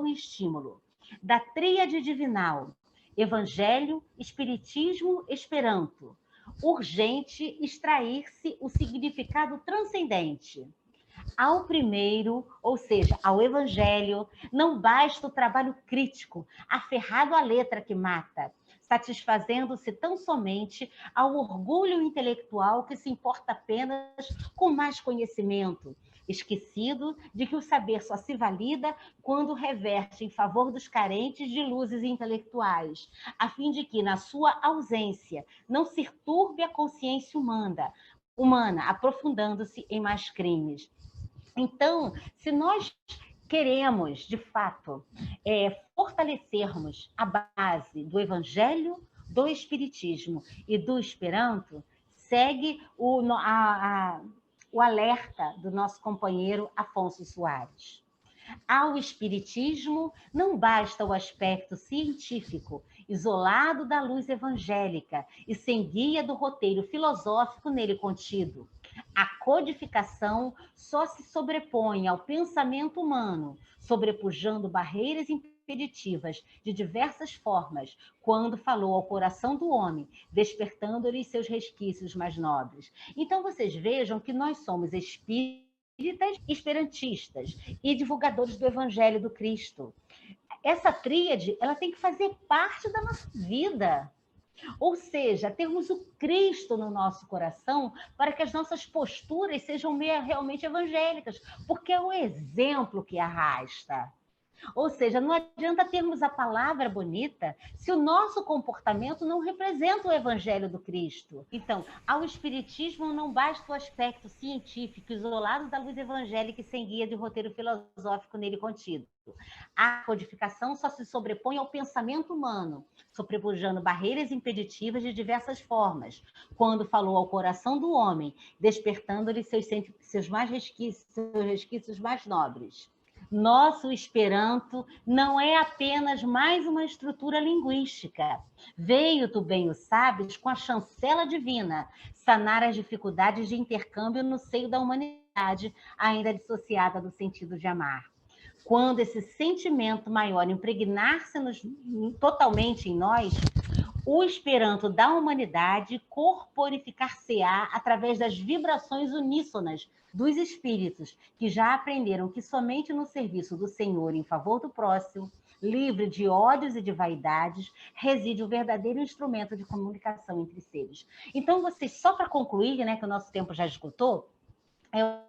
E: e estímulo, da tríade divinal, Evangelho, Espiritismo, Esperanto. Urgente extrair-se o significado transcendente. Ao primeiro, ou seja, ao Evangelho, não basta o trabalho crítico, aferrado à letra que mata, satisfazendo-se tão somente ao orgulho intelectual que se importa apenas com mais conhecimento, esquecido de que o saber só se valida quando reverte em favor dos carentes de luzes intelectuais, a fim de que, na sua ausência, não se turbe a consciência humana, aprofundando-se em mais crimes. Então, se nós queremos, de fato, fortalecermos a base do Evangelho, do Espiritismo e do Esperanto, segue o alerta do nosso companheiro Afonso Soares. Ao Espiritismo não basta o aspecto científico, isolado da luz evangélica e sem guia do roteiro filosófico nele contido. A codificação só se sobrepõe ao pensamento humano, sobrepujando barreiras impeditivas de diversas formas, quando falou ao coração do homem, despertando-lhe seus resquícios mais nobres. Então, vocês vejam que nós somos espíritas, esperantistas e divulgadores do Evangelho do Cristo. essa tríade, ela tem que fazer parte da nossa vida. Ou seja, termos o Cristo no nosso coração para que as nossas posturas sejam realmente evangélicas, porque é o exemplo que arrasta. Ou seja, não adianta termos a palavra bonita se o nosso comportamento não representa o evangelho do Cristo. Então, ao espiritismo não basta o aspecto científico isolado da luz evangélica e sem guia de roteiro filosófico nele contido. A codificação só se sobrepõe ao pensamento humano, sobrepujando barreiras impeditivas de diversas formas, quando falou ao coração do homem, despertando-lhe seus resquícios mais nobres. Nosso Esperanto não é apenas mais uma estrutura linguística. Veio, tu bem o sabes, com a chancela divina, sanar as dificuldades de intercâmbio no seio da humanidade, ainda dissociada do sentido de amar. Quando esse sentimento maior impregnar-se totalmente em nós, o Esperanto da humanidade corporificar-se-á através das vibrações uníssonas dos espíritos, que já aprenderam que somente no serviço do Senhor em favor do próximo, livre de ódios e de vaidades, reside o verdadeiro instrumento de comunicação entre seres. Então, vocês, só para concluir, né, que o nosso tempo já esgotou, é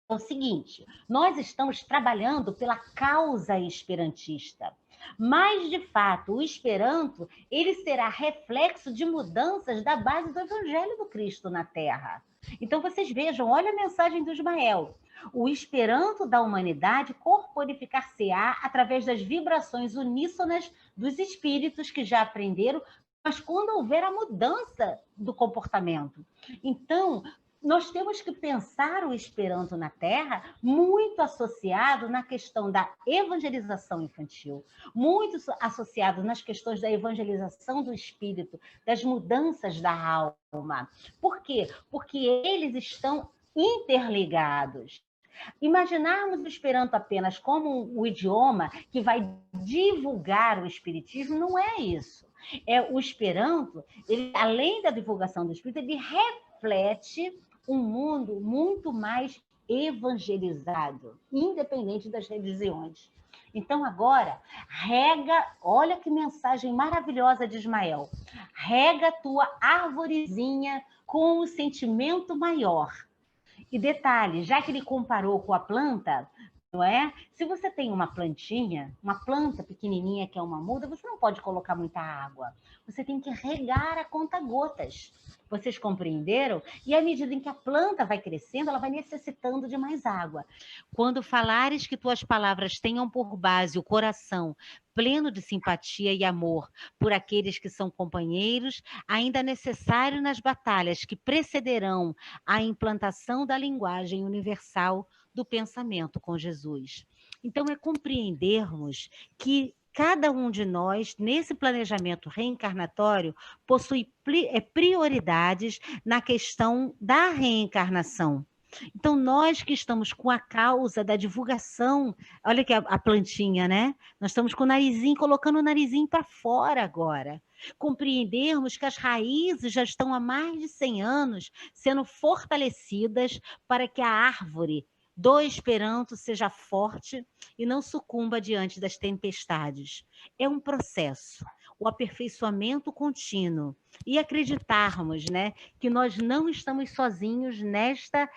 E: o seguinte: nós estamos trabalhando pela causa esperantista. Mas, de fato, o Esperanto, ele será reflexo de mudanças da base do Evangelho do Cristo na Terra. Então, vocês vejam, olha a mensagem do Ismael. O Esperanto da humanidade corporificar-se-á através das vibrações uníssonas dos espíritos que já aprenderam, mas quando houver a mudança do comportamento. Então, nós temos que pensar o Esperanto na Terra muito associado na questão da evangelização infantil, muito associado nas questões da evangelização do espírito, das mudanças da alma. Por quê? Porque eles estão interligados. Imaginarmos o Esperanto apenas como o idioma que vai divulgar o espiritismo, não é isso. O Esperanto, ele, além da divulgação do espírito, ele reflete um mundo muito mais evangelizado, independente das religiões. Então, agora, rega, olha que mensagem maravilhosa de Ismael, rega tua arvorezinha com o sentimento maior. E detalhe, já que ele comparou com a planta, não é? Se você tem uma plantinha, uma planta pequenininha que é uma muda, você não pode colocar muita água. Você tem que regar a conta-gotas. Vocês compreenderam? E à medida em que a planta vai crescendo, ela vai necessitando de mais água. Quando falares que tuas palavras tenham por base o coração pleno de simpatia e amor por aqueles que são companheiros, ainda necessário nas batalhas que precederão a implantação da linguagem universal do pensamento com Jesus. Então, é compreendermos que cada um de nós, nesse planejamento reencarnatório, possui prioridades na questão da reencarnação. Então, nós que estamos com a causa da divulgação, olha que a plantinha, né? Nós estamos com o narizinho, colocando o narizinho para fora agora. Compreendermos que as raízes já estão há mais de 100 anos sendo fortalecidas para que a árvore do Esperanto seja forte e não sucumba diante das tempestades. É um processo, o aperfeiçoamento contínuo. E acreditarmos, né, que nós não estamos sozinhos nesta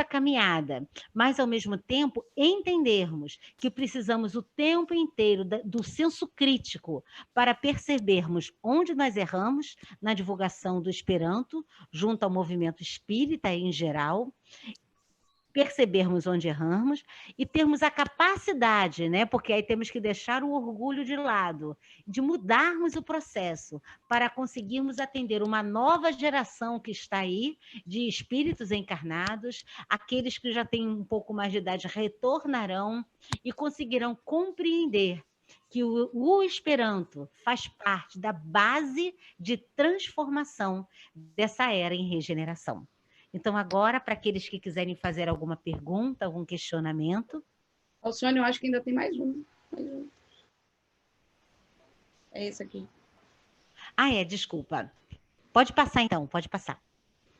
E: caminhada, mas, ao mesmo tempo, entendermos que precisamos o tempo inteiro do senso crítico para percebermos onde nós erramos na divulgação do Esperanto, junto ao movimento espírita em geral, percebermos onde erramos e termos a capacidade, né? Porque aí temos que deixar o orgulho de lado, de mudarmos o processo para conseguirmos atender uma nova geração que está aí de espíritos encarnados, aqueles que já têm um pouco mais de idade retornarão e conseguirão compreender que o Esperanto faz parte da base de transformação dessa era em regeneração. Então, agora, para aqueles que quiserem fazer alguma pergunta, algum questionamento.
A: Alcione, eu acho que ainda tem mais um. É esse aqui.
E: Desculpa. Pode passar, então, pode passar.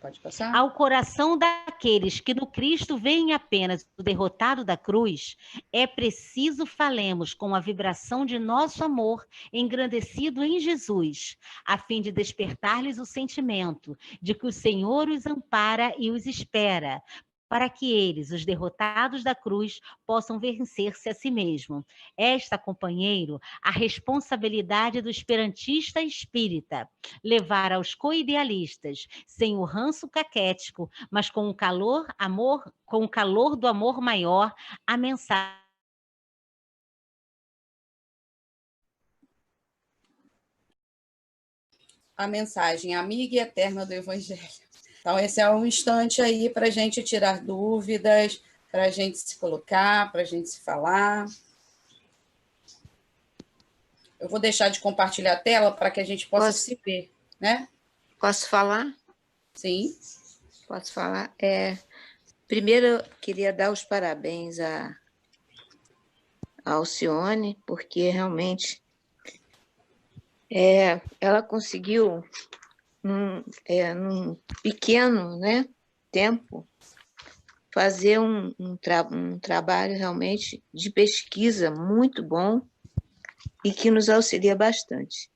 A: Pode passar?
E: Ao coração daqueles que no Cristo veem apenas o derrotado da cruz, é preciso falemos com a vibração de nosso amor engrandecido em Jesus, a fim de despertar-lhes o sentimento de que o Senhor os ampara e os espera, para que eles, os derrotados da cruz, possam vencer-se a si mesmo. Esta, companheiro, a responsabilidade do esperantista espírita, levar aos coidealistas, sem o ranço caquético, mas com o calor, amor, com o calor do amor maior, a mensagem.
A: A mensagem amiga e eterna do Evangelho. Então, esse é um instante aí para a gente tirar dúvidas, para a gente se colocar, para a gente se falar. Eu vou deixar de compartilhar a tela para que a gente possa se ver, né?
B: Posso falar?
A: Sim.
B: Posso falar? Primeiro, eu queria dar os parabéns à Alcione, porque realmente ela conseguiu, num pequeno, né, tempo, fazer um trabalho realmente de pesquisa muito bom e que nos auxilia bastante.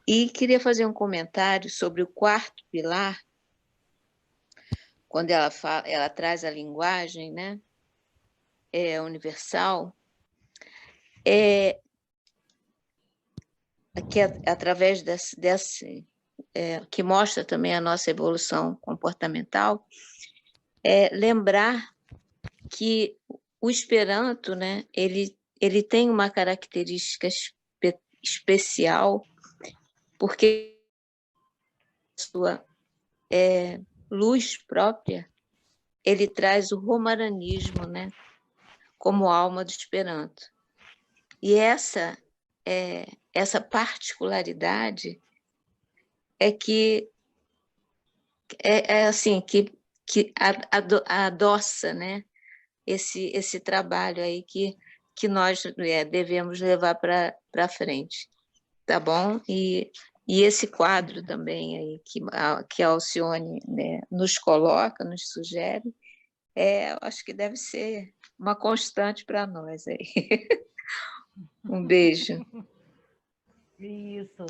B: E queria fazer um comentário sobre o quarto pilar, quando ela traz a linguagem, né, universal, que através que mostra também a nossa evolução comportamental, lembrar que o Esperanto, né, ele tem uma característica especial, porque sua luz própria, ele traz o romaranismo, né, como alma do Esperanto. E essa particularidade que assim que adoça, né, esse trabalho aí que nós devemos levar para frente, tá bom? E esse quadro também aí que a Alcione, né, nos coloca, nos sugere, acho que deve ser uma constante para nós aí. Um beijo.
E: Isso.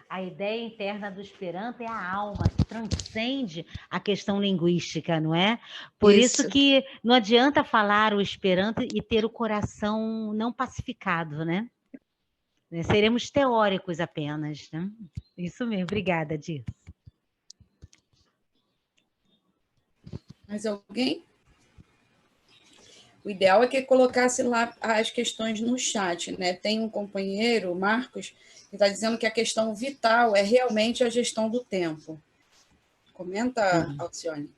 E: A ideia interna do Esperanto é a alma, que transcende a questão linguística, não é? Por isso que não adianta falar o Esperanto e ter o coração não pacificado, né? Seremos teóricos apenas, né? Isso mesmo. Obrigada, Dir.
A: Mais alguém? O ideal é que colocasse lá as questões no chat, né? Tem um companheiro, o Marcos, que está dizendo que a questão vital é realmente a gestão do tempo. Comenta, Alcione.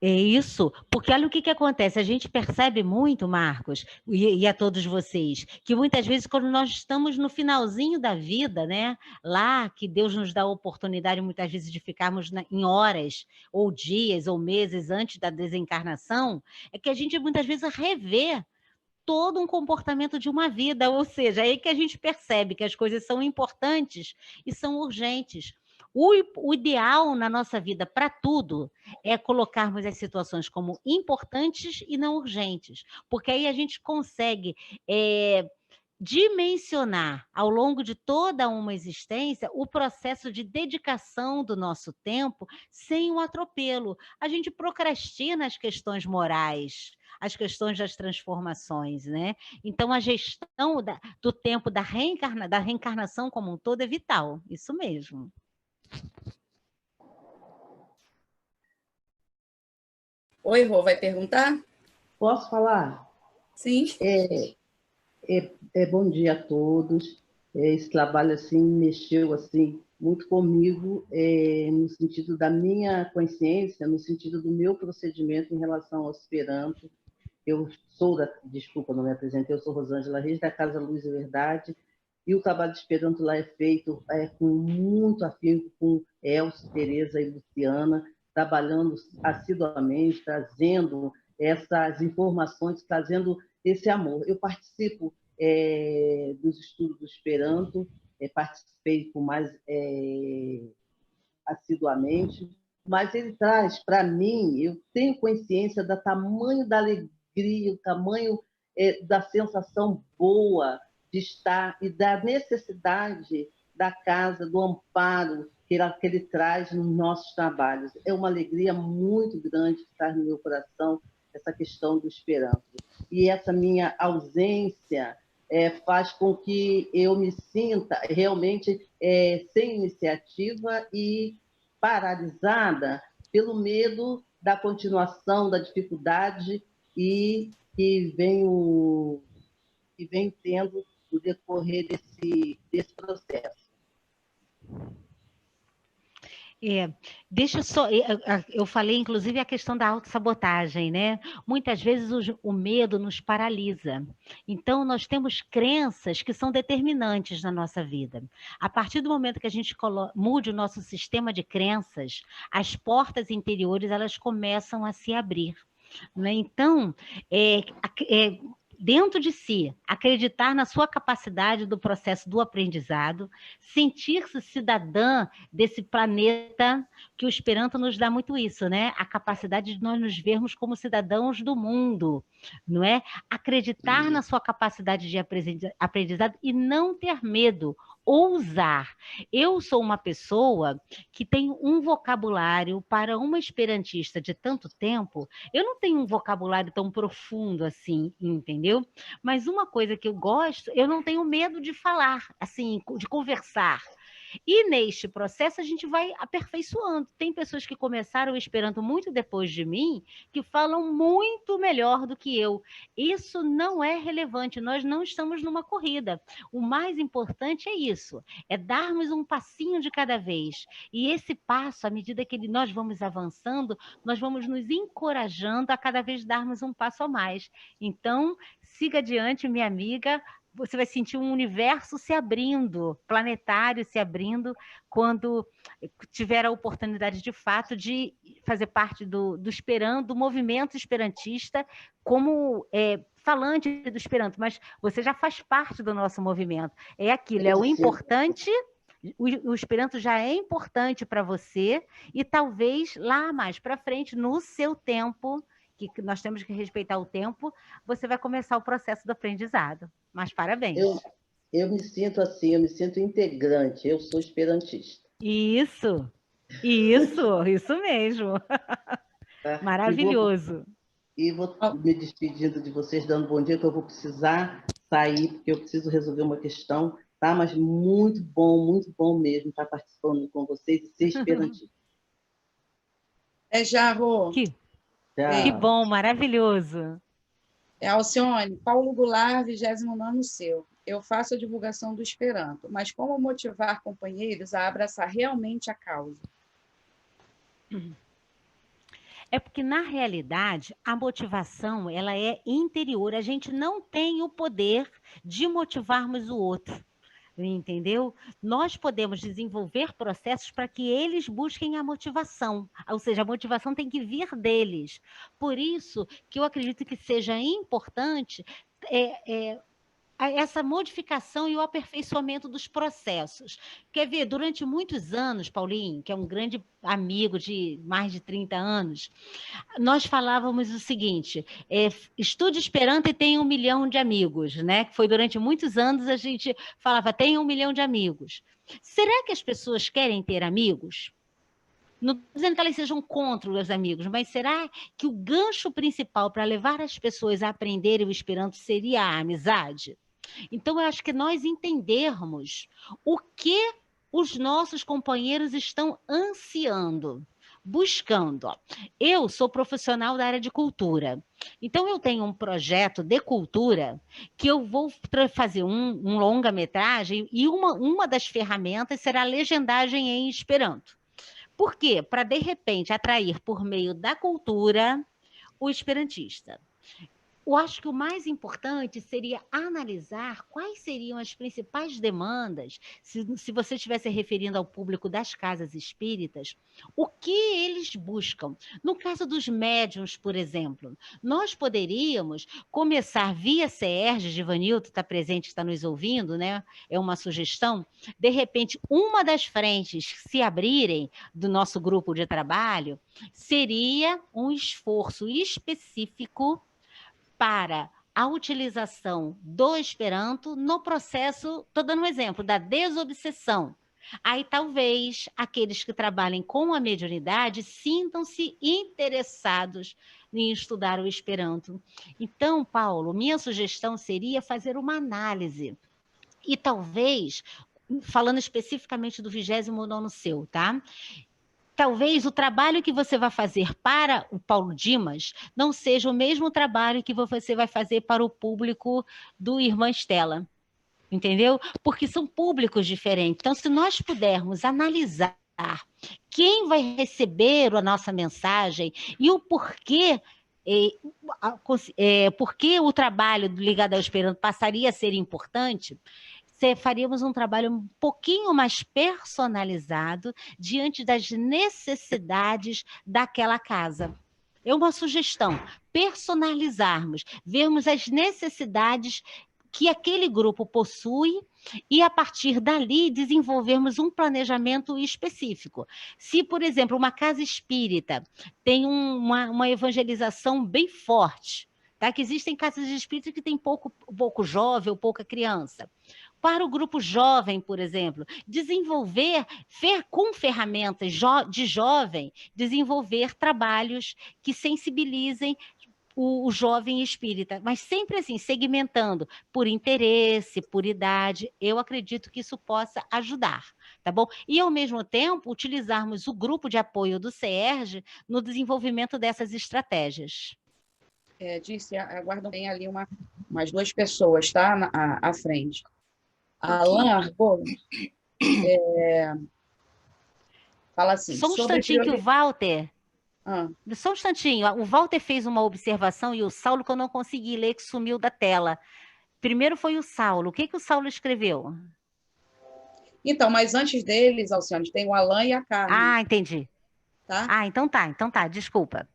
E: É isso, porque olha o que acontece, a gente percebe muito, Marcos, e a todos vocês, que muitas vezes quando nós estamos no finalzinho da vida, né, lá que Deus nos dá a oportunidade muitas vezes de ficarmos em horas, ou dias, ou meses antes da desencarnação, é que a gente muitas vezes revê todo um comportamento de uma vida, ou seja, é aí que a gente percebe que as coisas são importantes e são urgentes. O ideal na nossa vida para tudo é colocarmos as situações como importantes e não urgentes, porque aí a gente consegue dimensionar ao longo de toda uma existência o processo de dedicação do nosso tempo sem o atropelo. A gente procrastina as questões morais, as questões das transformações, né? Então, a gestão do tempo da reencarnação como um todo é vital, isso mesmo.
A: Oi, Rô, vai perguntar?
H: Posso falar?
A: Sim.
H: Bom dia a todos. Esse trabalho assim mexeu assim muito comigo, no sentido da minha consciência, no sentido do meu procedimento em relação ao Esperanto. Eu sou desculpa, não me apresentei, eu sou Rosângela Reis, da Casa Luz e Verdade, e o trabalho de Esperanto lá é feito com muito afinco com Elcio, Tereza e Luciana, trabalhando assiduamente, trazendo essas informações, trazendo esse amor. Eu participo dos estudos do Esperanto, participei com mais assiduamente, mas ele traz para mim, eu tenho consciência do tamanho da alegria, o tamanho da sensação boa de estar e da necessidade da casa, do amparo que ele traz nos nossos trabalhos. É uma alegria muito grande que está no meu coração, essa questão do Esperanto. E essa minha ausência faz com que eu me sinta realmente sem iniciativa e paralisada pelo medo da continuação, da dificuldade e que venho tendo no decorrer desse processo.
E: Deixa só, eu falei inclusive a questão da autossabotagem, né? Muitas vezes o medo nos paralisa. Então, nós temos crenças que são determinantes na nossa vida. A partir do momento que a gente mude o nosso sistema de crenças, as portas interiores elas começam a se abrir. Né? Então, dentro de si, acreditar na sua capacidade do processo do aprendizado, sentir-se cidadã desse planeta, que o Esperanto nos dá muito isso, né? A capacidade de nós nos vermos como cidadãos do mundo, não é? Acreditar na sua capacidade de aprendizado e não ter medo, ousar. Eu sou uma pessoa que tem um vocabulário para uma esperantista de tanto tempo, eu não tenho um vocabulário tão profundo assim, entendeu? Mas uma coisa que eu gosto, eu não tenho medo de falar, assim, de conversar. E neste processo a gente vai aperfeiçoando. Tem pessoas que começaram o Esperanto muito depois de mim, que falam muito melhor do que eu. Isso não é relevante, nós não estamos numa corrida. O mais importante é isso, é darmos um passinho de cada vez. E esse passo, à medida que nós vamos avançando, nós vamos nos encorajando a cada vez darmos um passo a mais. Então, siga adiante, minha amiga, você vai sentir um universo se abrindo, planetário se abrindo, quando tiver a oportunidade de fato de fazer parte do Esperanto, do movimento esperantista, como falante do Esperanto, mas você já faz parte do nosso movimento. É aquilo, é o importante. O Esperanto já é importante para você e talvez lá mais para frente, no seu tempo, que nós temos que respeitar o tempo, você vai começar o processo do aprendizado. Mas parabéns.
H: Eu me sinto assim, eu me sinto integrante, eu sou esperantista.
E: Isso mesmo. Tá? Maravilhoso.
H: E vou me despedindo de vocês, dando bom dia, que eu vou precisar sair, porque eu preciso resolver uma questão, tá? Mas muito bom mesmo estar participando com vocês e ser esperantista.
A: Jarro.
E: Que bom, maravilhoso.
A: Alcione, Paulo Goulart, 29º seu. Eu faço a divulgação do Esperanto, mas como motivar companheiros a abraçar realmente a causa?
E: É porque, na realidade, a motivação ela é interior. A gente não tem o poder de motivarmos o outro. Entendeu? Nós podemos desenvolver processos para que eles busquem a motivação, ou seja, a motivação tem que vir deles. Por isso que eu acredito que seja importante essa modificação e o aperfeiçoamento dos processos. Quer ver, durante muitos anos, Paulinho, que é um grande amigo de mais de 30 anos, nós falávamos o seguinte, estude Esperanto e tenha 1 milhão de amigos, né? Que foi durante muitos anos a gente falava, tenha 1 milhão de amigos. Será que as pessoas querem ter amigos? Não estou dizendo que elas sejam contra os amigos, mas será que o gancho principal para levar as pessoas a aprenderem o Esperanto seria a amizade? Então, eu acho que nós entendermos o que os nossos companheiros estão ansiando, buscando. Eu sou profissional da área de cultura, então eu tenho um projeto de cultura que eu vou fazer um longa-metragem e uma das ferramentas será a legendagem em Esperanto. Por quê? Para, de repente, atrair por meio da cultura o esperantista. eu acho que o mais importante seria analisar quais seriam as principais demandas, se você estivesse referindo ao público das casas espíritas, o que eles buscam. No caso dos médiuns, por exemplo, nós poderíamos começar via CERJ, Givanildo está presente, está nos ouvindo, né? É uma sugestão, de repente, uma das frentes se abrirem do nosso grupo de trabalho seria um esforço específico para a utilização do Esperanto no processo, estou dando um exemplo, da desobsessão. Aí talvez aqueles que trabalhem com a mediunidade sintam-se interessados em estudar o Esperanto. Então, Paulo, minha sugestão seria fazer uma análise. E talvez, falando especificamente do 29º seu, tá? Talvez o trabalho que você vai fazer para o Paulo Dimas não seja o mesmo trabalho que você vai fazer para o público do Irmã Estela, entendeu? Porque são públicos diferentes. Então, se nós pudermos analisar quem vai receber a nossa mensagem e o porquê, porque o trabalho ligado ao Esperanto passaria a ser importante, faríamos um trabalho um pouquinho mais personalizado diante das necessidades daquela casa. É uma sugestão, personalizarmos, vermos as necessidades que aquele grupo possui e, a partir dali, desenvolvermos um planejamento específico. Se, por exemplo, uma casa espírita tem uma evangelização bem forte, tá? Que existem casas espíritas que têm pouco jovem ou pouca criança. Para o grupo jovem, por exemplo, desenvolver com ferramentas de jovem, desenvolver trabalhos que sensibilizem o jovem espírita, mas sempre assim, segmentando por interesse, por idade. Eu acredito que isso possa ajudar, tá bom? E, ao mesmo tempo, utilizarmos o grupo de apoio do CERJ no desenvolvimento dessas estratégias.
A: Disse, aguardam bem ali umas 2 pessoas, tá? À frente. A Alain Arbor fala assim...
E: Só um instantinho que o Walter...
A: Ah.
E: Só um instantinho. O Walter fez uma observação e o Saulo, que eu não consegui ler, que sumiu da tela. Primeiro foi o Saulo. O que o Saulo escreveu?
A: Então, mas antes deles, Alcione, tem o Alain e a Carmen.
E: Ah, entendi.
A: Tá?
E: Ah, então tá, desculpa.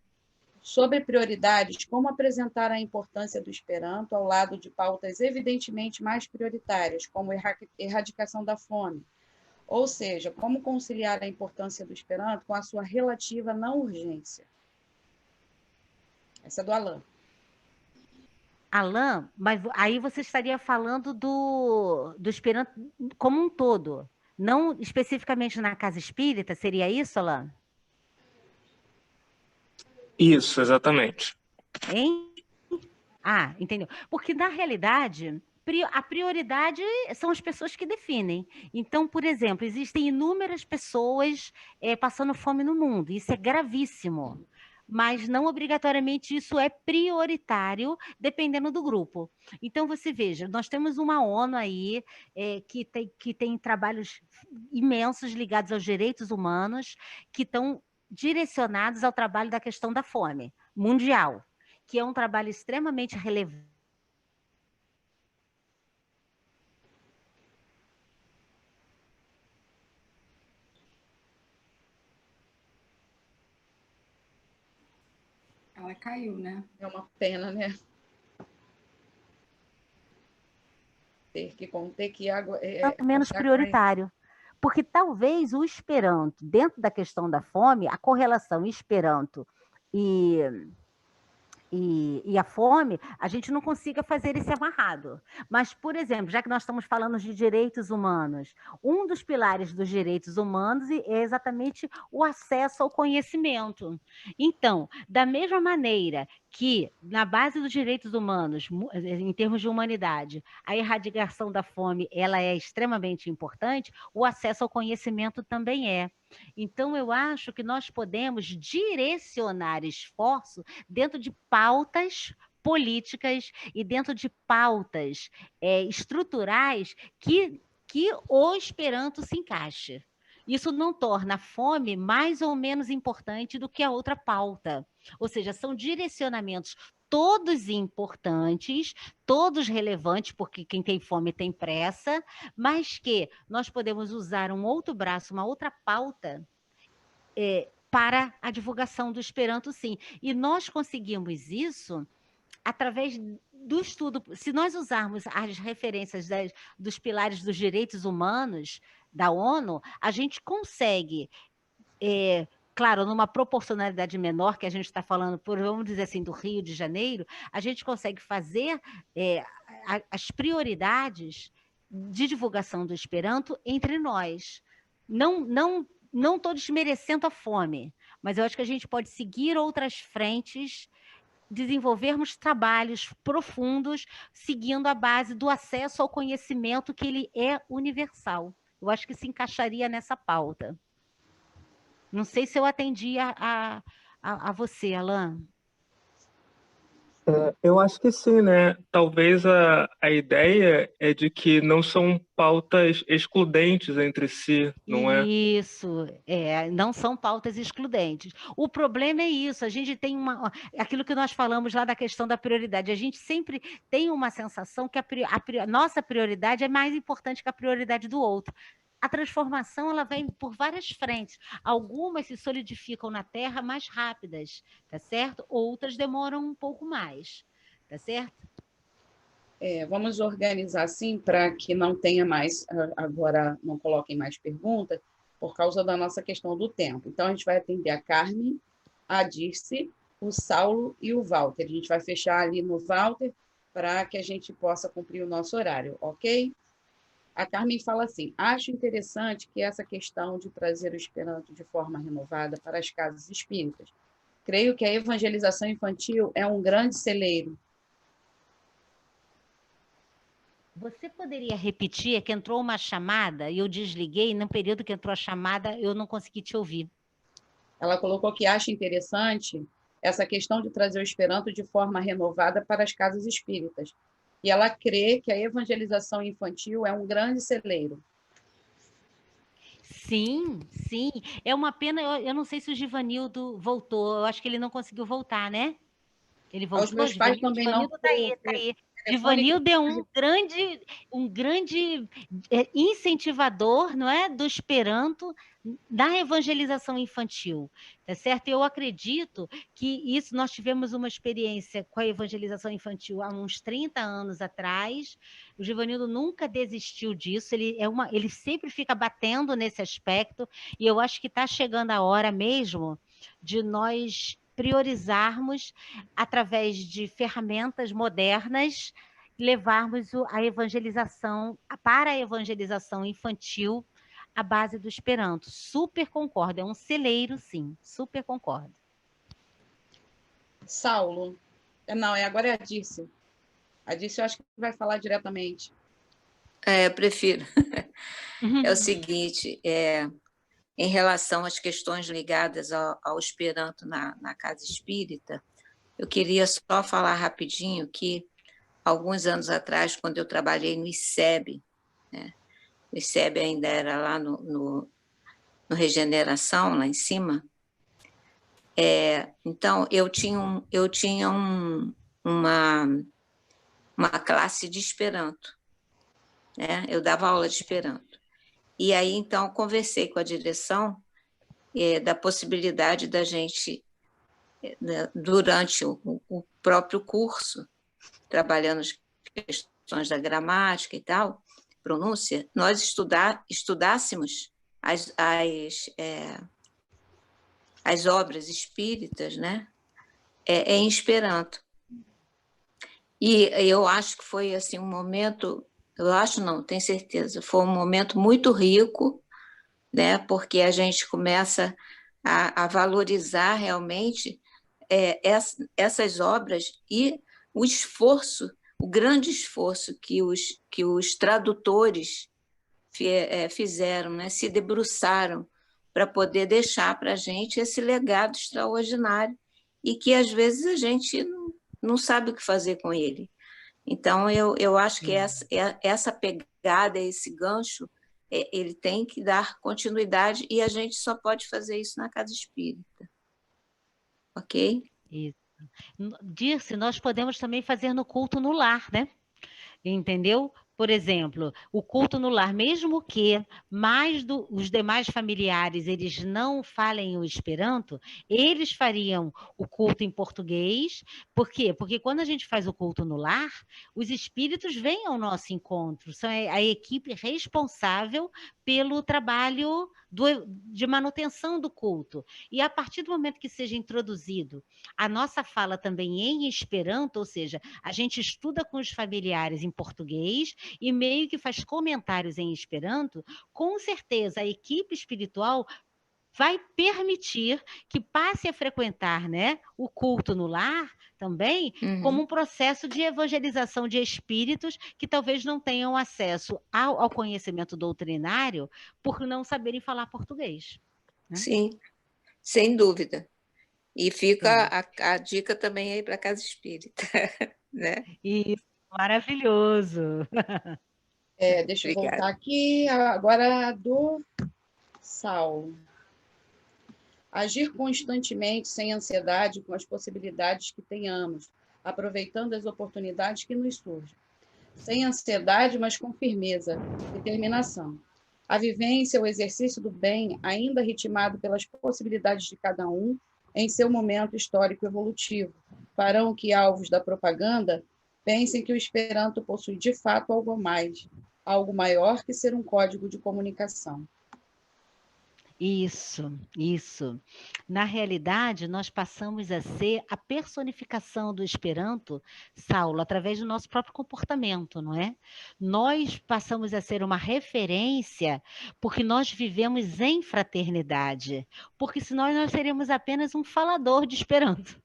A: Sobre prioridades, como apresentar a importância do Esperanto ao lado de pautas evidentemente mais prioritárias, como erradicação da fome. Ou seja, como conciliar a importância do Esperanto com a sua relativa não urgência. Essa é do Alain.
E: Alain, mas aí você estaria falando do Esperanto como um todo, não especificamente na casa espírita, seria isso, Alain?
I: Isso, exatamente.
E: Hein? Ah, entendeu. Porque, na realidade, a prioridade são as pessoas que definem. Então, por exemplo, existem inúmeras pessoas passando fome no mundo. Isso é gravíssimo. Mas não obrigatoriamente isso é prioritário, dependendo do grupo. Então, você veja, nós temos uma ONU aí que tem trabalhos imensos ligados aos direitos humanos, que estão direcionados ao trabalho da questão da fome mundial, que é um trabalho extremamente relevante.
F: Ela caiu, né?
A: É uma pena, né? Ter que água...
E: menos prioritário. Porque talvez o Esperanto, dentro da questão da fome, a correlação Esperanto e a fome, a gente não consiga fazer esse amarrado. Mas, por exemplo, já que nós estamos falando de direitos humanos, um dos pilares dos direitos humanos é exatamente o acesso ao conhecimento. Então, da mesma maneira que, na base dos direitos humanos, em termos de humanidade, a erradicação da fome ela é extremamente importante, o acesso ao conhecimento também é. Então, eu acho que nós podemos direcionar esforço dentro de pautas políticas e dentro de pautas estruturais que o Esperanto se encaixe. Isso não torna a fome mais ou menos importante do que a outra pauta. Ou seja, são direcionamentos todos importantes, todos relevantes, porque quem tem fome tem pressa, mas que nós podemos usar um outro braço, uma outra pauta, para a divulgação do Esperanto, sim. E nós conseguimos isso através do estudo. Se nós usarmos as referências dos pilares dos direitos humanos da ONU, a gente consegue, claro, numa proporcionalidade menor, que a gente está falando, vamos dizer assim, do Rio de Janeiro, a gente consegue fazer as prioridades de divulgação do Esperanto entre nós. Não estou desmerecendo a fome, mas eu acho que a gente pode seguir outras frentes, desenvolvermos trabalhos profundos, seguindo a base do acesso ao conhecimento, que ele é universal. Eu acho que se encaixaria nessa pauta. Não sei se eu atendi a você, Alain.
I: Eu acho que sim, né? Talvez a ideia é de que não são pautas excludentes entre si, não é?
E: Isso, não são pautas excludentes. O problema é isso, a gente tem aquilo que nós falamos lá da questão da prioridade, a gente sempre tem uma sensação que a nossa prioridade é mais importante que a prioridade do outro. A transformação, ela vem por várias frentes. Algumas se solidificam na Terra mais rápidas, tá certo? Outras demoram um pouco mais, tá certo?
A: Vamos organizar assim para que não tenha mais, agora não coloquem mais perguntas, por causa da nossa questão do tempo. Então, a gente vai atender a Carmen, a Dirce, o Saulo e o Walter. A gente vai fechar ali no Walter para que a gente possa cumprir o nosso horário, ok? A Carmen fala assim: acho interessante que essa questão de trazer o Esperanto de forma renovada para as casas espíritas. Creio que a evangelização infantil é um grande celeiro.
E: Você poderia repetir? É que entrou uma chamada e eu desliguei, e no período que entrou a chamada eu não consegui te ouvir.
A: Ela colocou que acha interessante essa questão de trazer o Esperanto de forma renovada para as casas espíritas. E ela crê que a evangelização infantil é um grande celeiro.
E: Sim, sim. É uma pena, eu não sei se o Givanildo voltou, eu acho que ele não conseguiu voltar, né? Ele voltou?
A: Os meus pais também não.
E: Givanildo tá aí, tá aí. Givanildo é um grande incentivador, não é, do Esperanto da evangelização infantil, tá certo? Eu acredito que isso, nós tivemos uma experiência com a evangelização infantil há uns 30 anos atrás, o Givanildo nunca desistiu disso, ele sempre fica batendo nesse aspecto, e eu acho que está chegando a hora mesmo de nós priorizarmos, através de ferramentas modernas, levarmos a evangelização, para a evangelização infantil, à base do Esperanto. Super concordo, é um celeiro, sim, super concordo.
A: Saulo. Não, agora é a Dirce. A Dirce eu acho que vai falar diretamente.
B: Eu prefiro. É o seguinte, em relação às questões ligadas ao Esperanto na casa espírita, eu queria só falar rapidinho que, alguns anos atrás, quando eu trabalhei no ICEB, né, o ICEB ainda era lá no Regeneração, lá em cima, então eu tinha uma classe de Esperanto, né? Eu dava aula de Esperanto. E aí, então, conversei com a direção da possibilidade da gente, durante o próprio curso, trabalhando as questões da gramática e tal, pronúncia, nós estudássemos as obras espíritas, né, em Esperanto. E eu acho que foi assim, um momento, eu acho não, tenho certeza, foi um momento muito rico, né, porque a gente começa a valorizar realmente essas obras e o esforço, o grande esforço que os tradutores fizeram, né, se debruçaram para poder deixar para a gente esse legado extraordinário e que às vezes a gente não sabe o que fazer com ele. Então, eu acho que essa pegada, esse gancho, ele tem que dar continuidade e a gente só pode fazer isso na casa espírita. Ok?
E: Isso. Dirce, nós podemos também fazer no culto no lar, né? Entendeu? Por exemplo, o culto no lar, mesmo que os demais familiares eles não falem o Esperanto, eles fariam o culto em português. Por quê? Porque quando a gente faz o culto no lar, os espíritos vêm ao nosso encontro, são a equipe responsável pelo trabalho de manutenção do culto. E a partir do momento que seja introduzido a nossa fala também em Esperanto, ou seja, a gente estuda com os familiares em português e meio que faz comentários em Esperanto, com certeza a equipe espiritual vai permitir que passe a frequentar, né, o culto no lar também, como um processo de evangelização de espíritos que talvez não tenham acesso ao conhecimento doutrinário por não saberem falar português. Né?
B: Sim, sem dúvida. E fica a dica também aí para a Casa Espírita, né?
E: Isso, maravilhoso.
A: Deixa eu voltar aqui, agora do Saulo. Agir constantemente, sem ansiedade, com as possibilidades que tenhamos, aproveitando as oportunidades que nos surgem. Sem ansiedade, mas com firmeza, determinação. A vivência, o exercício do bem, ainda ritmado pelas possibilidades de cada um, em seu momento histórico evolutivo, farão que alvos da propaganda pensem que o Esperanto possui de fato algo mais, algo maior que ser um código de comunicação.
E: Isso. Na realidade, nós passamos a ser a personificação do Esperanto, Saulo, através do nosso próprio comportamento, não é? Nós passamos a ser uma referência porque nós vivemos em fraternidade, porque senão nós seríamos apenas um falador de Esperanto,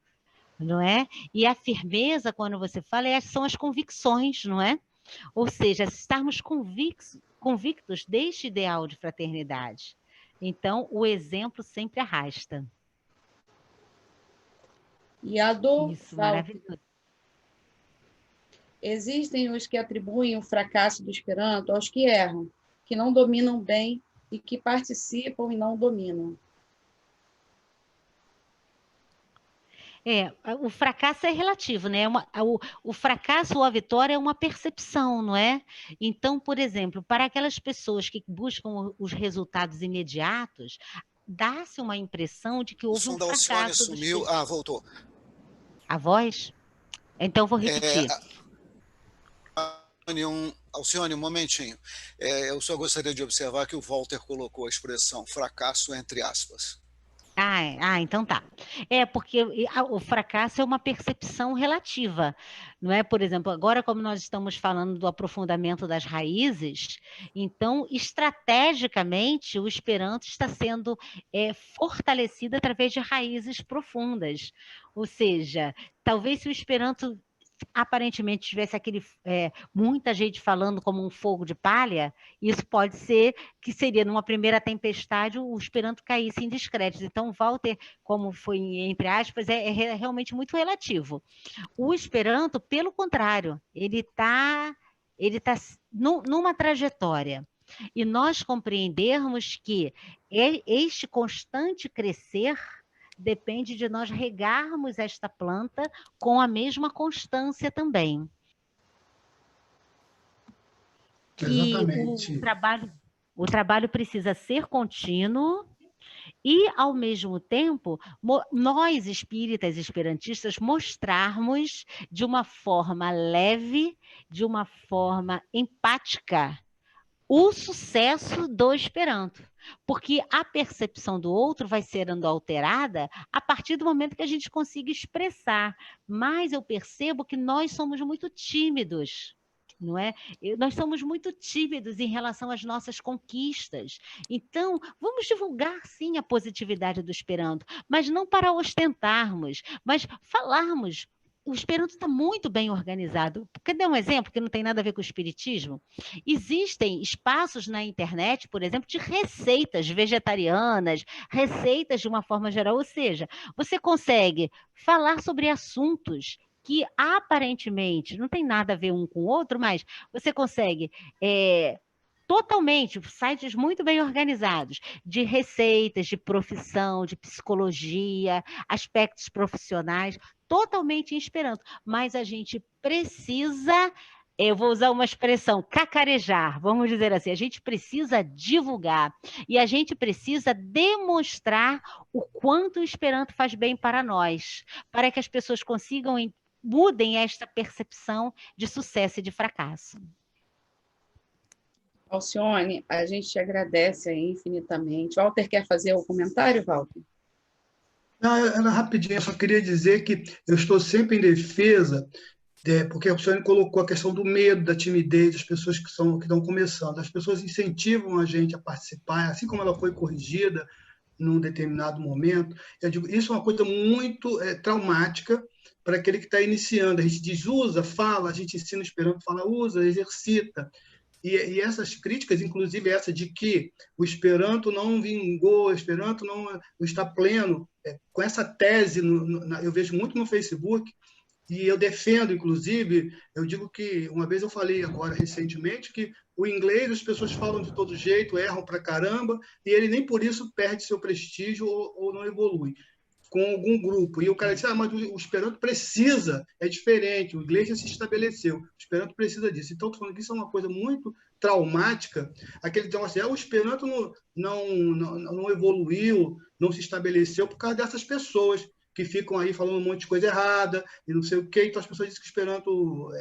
E: não é? E a firmeza, quando você fala, são as convicções, não é? Ou seja, estarmos convictos deste ideal de fraternidade. Então, o exemplo sempre arrasta.
A: E a do
E: Isso, maravilhoso.
A: Existem os que atribuem o fracasso do Esperanto aos que erram, que não dominam bem e que participam e não dominam.
E: O fracasso é relativo, né? O fracasso ou a vitória é uma percepção, não é? Então, por exemplo, para aquelas pessoas que buscam os resultados imediatos, dá-se uma impressão de que houve um fracasso.
J: O som da Alcione sumiu. Voltou.
E: A voz? Então, vou repetir.
J: Alcione, um momentinho. Eu só gostaria de observar que o Walter colocou a expressão fracasso entre aspas.
E: Então tá. Porque o fracasso é uma percepção relativa, não é? Por exemplo, agora como nós estamos falando do aprofundamento das raízes, então, estrategicamente, o Esperanto está sendo fortalecido através de raízes profundas. Ou seja, talvez se o Esperanto aparentemente tivesse muita gente falando como um fogo de palha, isso pode ser que seria numa primeira tempestade o Esperanto caísse em descrédito. Então, Walter, como foi entre aspas, é realmente muito relativo. O Esperanto, pelo contrário, ele tá numa trajetória. E nós compreendermos que este constante crescer depende de nós regarmos esta planta com a mesma constância também.
K: Exatamente.
E: E o trabalho precisa ser contínuo e, ao mesmo tempo, nós, espíritas esperantistas, mostrarmos de uma forma leve, de uma forma empática, o sucesso do Esperanto. Porque a percepção do outro vai sendo alterada a partir do momento que a gente consiga expressar. Mas eu percebo que nós somos muito tímidos, não é? Nós somos muito tímidos em relação às nossas conquistas. Então, vamos divulgar, sim, a positividade do Esperanto, mas não para ostentarmos, mas falarmos. O Esperanto está muito bem organizado. Quer dar um exemplo que não tem nada a ver com o espiritismo? Existem espaços na internet, por exemplo, de receitas vegetarianas, receitas de uma forma geral, ou seja, você consegue falar sobre assuntos que aparentemente não tem nada a ver um com o outro, mas você consegue totalmente, sites muito bem organizados, de receitas, de profissão, de psicologia, aspectos profissionais, totalmente em Esperanto. Mas a gente precisa, eu vou usar uma expressão, cacarejar, vamos dizer assim, a gente precisa divulgar e a gente precisa demonstrar o quanto o Esperanto faz bem para nós, para que as pessoas consigam, mudem esta percepção de sucesso e de fracasso.
A: Alcione, a gente te agradece aí infinitamente. Walter quer fazer o comentário, Walter?
K: Não, era rapidinho, eu só queria dizer que eu estou sempre em defesa, porque a Alcione colocou a questão do medo, da timidez das pessoas que estão começando. As pessoas incentivam a gente a participar, assim como ela foi corrigida num determinado momento. Eu digo, isso é uma coisa muito traumática para aquele que está iniciando. A gente diz, usa, fala, a gente ensina Esperanto, fala, usa, exercita. E essas críticas, inclusive essa de que o Esperanto não vingou, o Esperanto não está pleno, com essa tese, eu vejo muito no Facebook, e eu defendo, inclusive, eu digo que, uma vez eu falei agora recentemente, que o inglês as pessoas falam de todo jeito, erram pra caramba, e ele nem por isso perde seu prestígio ou não evolui com algum grupo. E o cara disse, mas o Esperanto precisa, é diferente, o inglês já se estabeleceu, o Esperanto precisa disso. Então, estou falando que isso é uma coisa muito traumática, aquele então, assim, o Esperanto não evoluiu, não se estabeleceu por causa dessas pessoas que ficam aí falando um monte de coisa errada, e não sei o quê, então as pessoas dizem que o Esperanto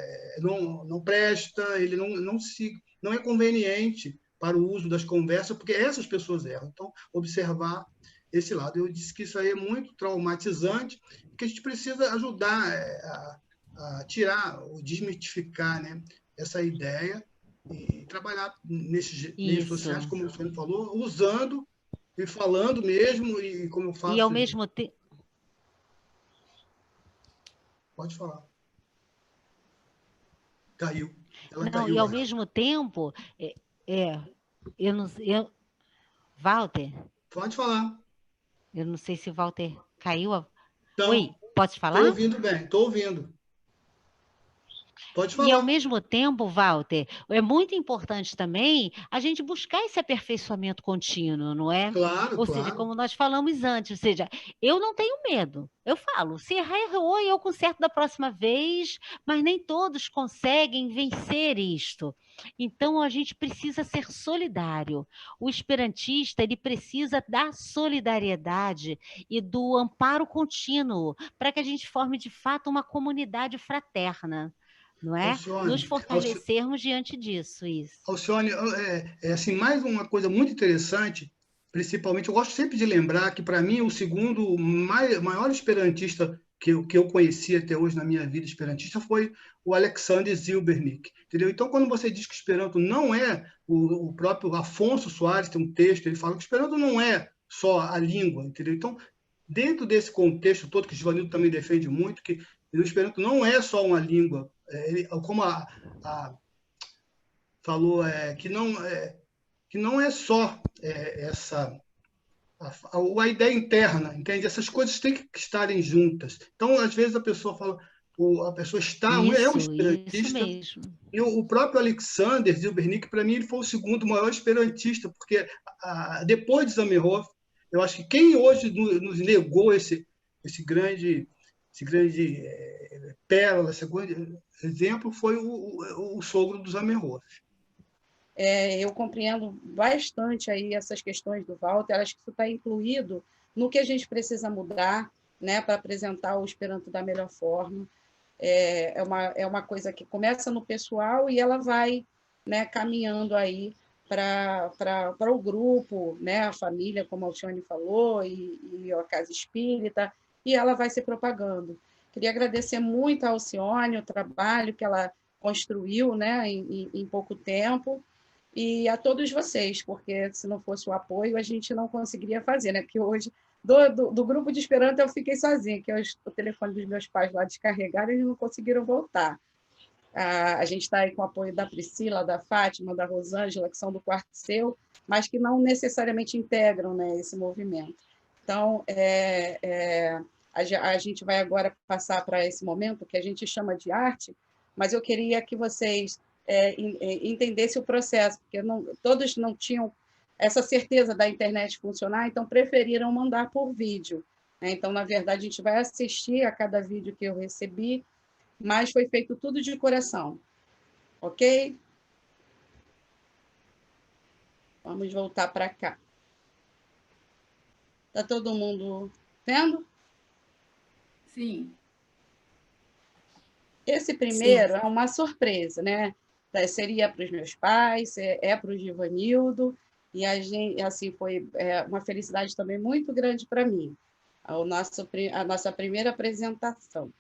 K: não presta, ele não é conveniente para o uso das conversas, porque essas pessoas erram. Então, observar esse lado. Eu disse que isso aí é muito traumatizante, que a gente precisa ajudar a tirar, ou desmitificar, né, essa ideia e trabalhar nesses meios sociais, como o senhor falou, usando e falando mesmo, e como eu faço...
E: E ao mesmo tempo...
K: Pode falar. Caiu. Ela
E: não,
K: caiu.
E: E ao mesmo tempo, Walter?
K: Pode falar.
E: Eu não sei se o Walter caiu.
K: Então,
E: oi, pode falar?
K: Estou ouvindo bem, estou ouvindo. Pode falar.
E: E, ao mesmo tempo, Walter, é muito importante também a gente buscar esse aperfeiçoamento contínuo, não é?
K: Claro,
E: Ou seja, como nós falamos antes, ou seja, eu não tenho medo. Eu falo, se errar, errou, eu conserto da próxima vez, mas nem todos conseguem vencer isto. Então, a gente precisa ser solidário. O esperantista, ele precisa da solidariedade e do amparo contínuo para que a gente forme, de fato, uma comunidade fraterna. Não é?
K: Alcione,
E: nos fortalecermos diante disso, isso.
K: Alcione, assim, mais uma coisa muito interessante, principalmente, eu gosto sempre de lembrar que, para mim, o segundo maior esperantista que eu conheci até hoje na minha vida esperantista foi o Alexander Zilbernik, entendeu? Então, quando você diz que Esperanto não é, o próprio Afonso Soares tem um texto, ele fala que Esperanto não é só a língua, entendeu? Então, dentro desse contexto todo, que o Givanildo também defende muito, que o Esperanto não é só uma língua, como falou, que não é só essa a ideia interna, entende? Essas coisas têm que estarem juntas. Então, às vezes a pessoa fala, a pessoa é um esperantista,
E: isso mesmo.
K: E o próprio Alexander Zilbernik, para mim, ele foi o segundo maior esperantista, porque depois de Zamenhof, eu acho que quem hoje nos negou esse grande pérola, esse grande exemplo, foi o sogro do Zamenhof.
A: Eu compreendo bastante aí essas questões do Walter, acho que isso está incluído no que a gente precisa mudar, né, para apresentar o Esperanto da melhor forma. É uma coisa que começa no pessoal e ela vai, né, caminhando aí para o grupo, né, a família, como a Alcione falou, e a Casa Espírita, e ela vai se propagando. Queria agradecer muito a Alcione, o trabalho que ela construiu, né, em pouco tempo, e a todos vocês, porque se não fosse o apoio, a gente não conseguiria fazer, né? Porque hoje, do grupo de Esperanto, eu fiquei sozinha, que o telefone dos meus pais lá descarregaram e eles não conseguiram voltar. A gente está aí com o apoio da Priscila, da Fátima, da Rosângela, que são do Quarto Seu, mas que não necessariamente integram, né, esse movimento. Então, a gente vai agora passar para esse momento que a gente chama de arte, mas eu queria que vocês entendesse o processo, porque todos não tinham essa certeza da internet funcionar, então preferiram mandar por vídeo, né? Então, na verdade, a gente vai assistir a cada vídeo que eu recebi, mas foi feito tudo de coração, ok? Vamos voltar para cá. Está todo mundo vendo?
F: Sim.
A: Esse primeiro é uma surpresa, né? Seria para os meus pais, para o Givanildo, e assim, foi uma felicidade também muito grande para mim, a nossa primeira apresentação.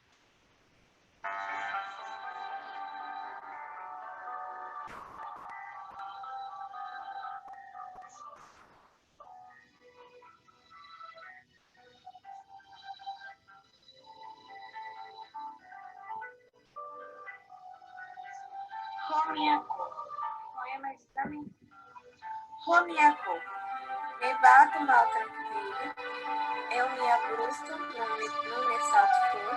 L: Romiaco, me bato mal tranquilo, eu me abrusto no me salto for,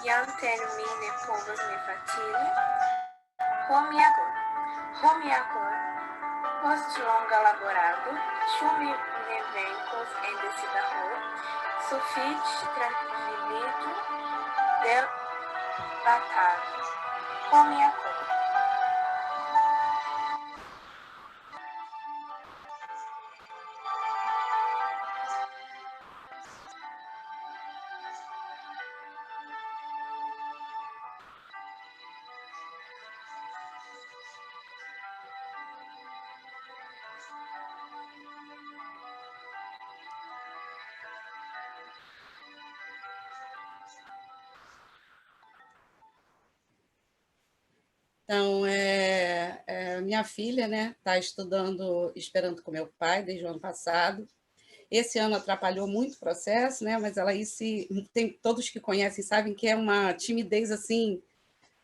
L: e anteno mine povos me fatile. Romiaco, post longa laborado, chumi me vencos em descida rua, sufite tranquilito del batado. Romiaco.
A: Então, minha filha, né, está estudando Esperanto com meu pai desde o ano passado. Esse ano atrapalhou muito o processo, né, mas ela aí todos que conhecem sabem que é uma timidez assim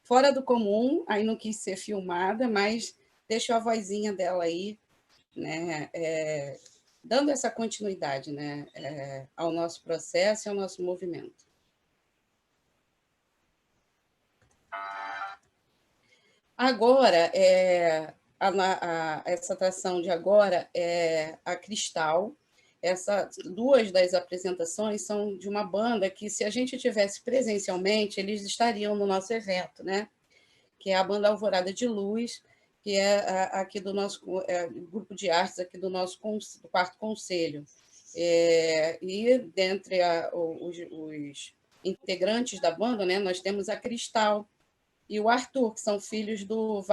A: fora do comum, aí não quis ser filmada, mas deixou a vozinha dela aí, né, dando essa continuidade, né, ao nosso processo e ao nosso movimento. Agora, essa atração de agora é a Cristal. Duas das apresentações são de uma banda que, se a gente tivesse presencialmente, eles estariam no nosso evento, né? Que é a banda Alvorada de Luz, que é aqui do nosso grupo de artes aqui do nosso do quarto conselho. E dentre os integrantes da banda, né, nós temos a Cristal e o Arthur, que são filhos do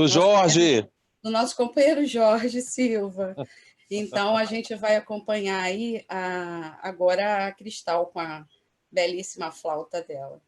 C: Jorge.
A: Do nosso companheiro Jorge Silva. Então, a gente vai acompanhar aí agora a Cristal com a belíssima flauta dela.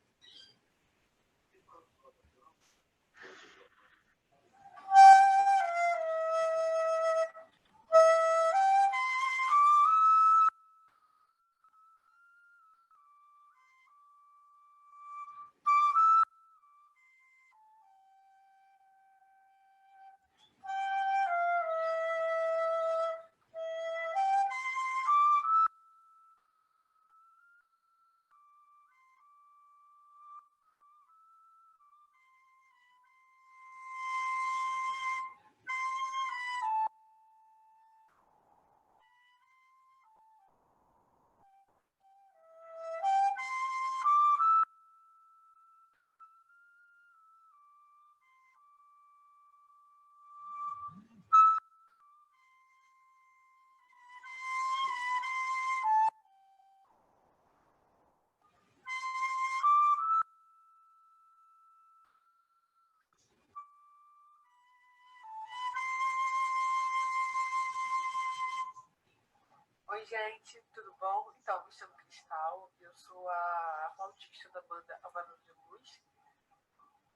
L: Oi, gente, tudo bom? Então, me chamo Cristal, eu sou a flautista da banda Alvorada de Luz.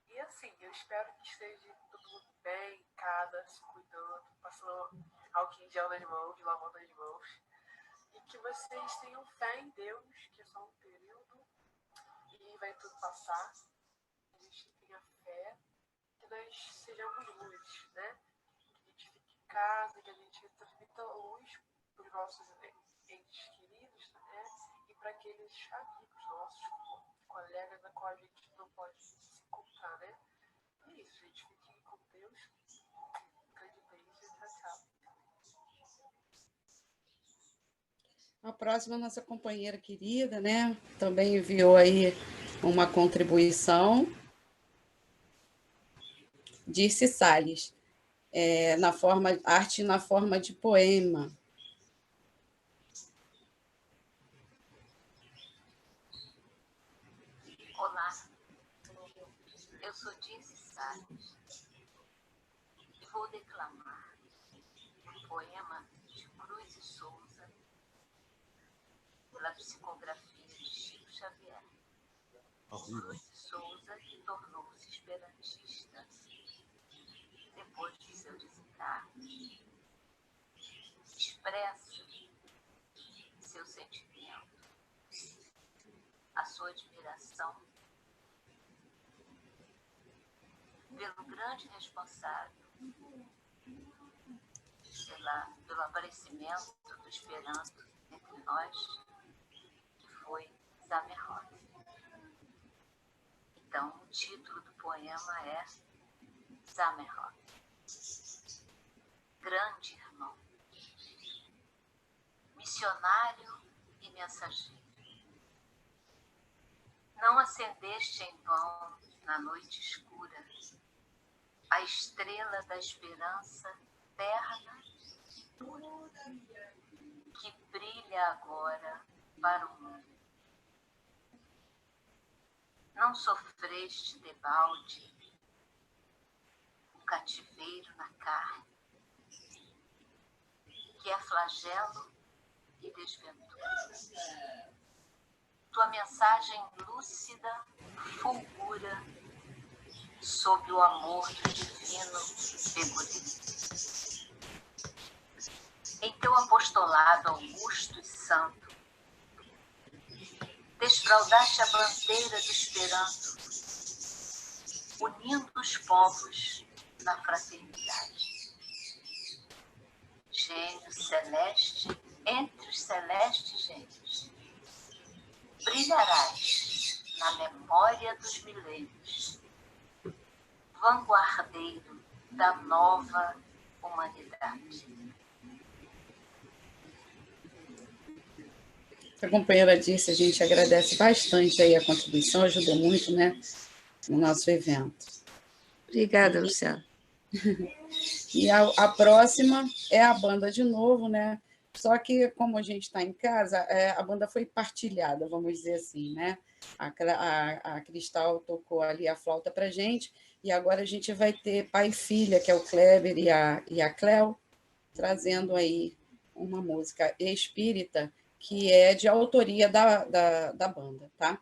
L: E assim, eu espero que esteja todo mundo bem, em casa, se cuidando, passando álcool em gel nas mãos, lavando as mãos. E que vocês tenham fé em Deus, que é só um período e vai tudo passar. A gente tenha fé, que nós sejamos luz, né? Que a gente fique em casa, que a gente transmita luz para os nossos entes queridos, né? E para aqueles amigos nossos, colegas da qual a gente não pode se encontrar, né? isso, gente. Fiquem com Deus. Um grande beijo. Tchau, tchau.
A: A próxima, nossa companheira querida, né? Também enviou aí uma contribuição. Dirce Salles, arte na forma de poema.
B: Olá, eu sou Dirce Salles e vou declamar um poema de Cruz e Souza pela psicografia de Chico Xavier. Cruz e Souza, que tornou-se esperantista depois de seu desencarne, expressa seu sentimento, a sua admiração pelo grande responsável pelo aparecimento do Esperanto entre nós, que foi Zamenhof. Então, o título do poema é Zamenhof. Grande irmão, missionário e mensageiro, não acendeste em vão na noite escura a estrela da esperança terna e pura, que brilha agora para o mundo. Não sofreste debalde o cativeiro na carne, que é flagelo e desventura. Tua mensagem lúcida fulgura sob o amor do divino figurino. Em teu apostolado augusto e santo, desfraldaste a bandeira do Esperanto, unindo os povos na fraternidade. Gênio celeste entre os celestes gênios, brilharás na memória dos milênios, vanguardeiro da nova humanidade.
A: A companheira disse, a gente agradece bastante aí a contribuição, ajudou muito, né, no nosso evento.
B: Obrigada, Luciana.
A: E a próxima é a banda de novo, né? Só que, como a gente está em casa, a banda foi partilhada, vamos dizer assim, né? A Cristal tocou ali a flauta para a gente, e agora a gente vai ter pai e filha, que é o Kleber e a Cléo, trazendo aí uma música espírita, que é de autoria da banda, tá?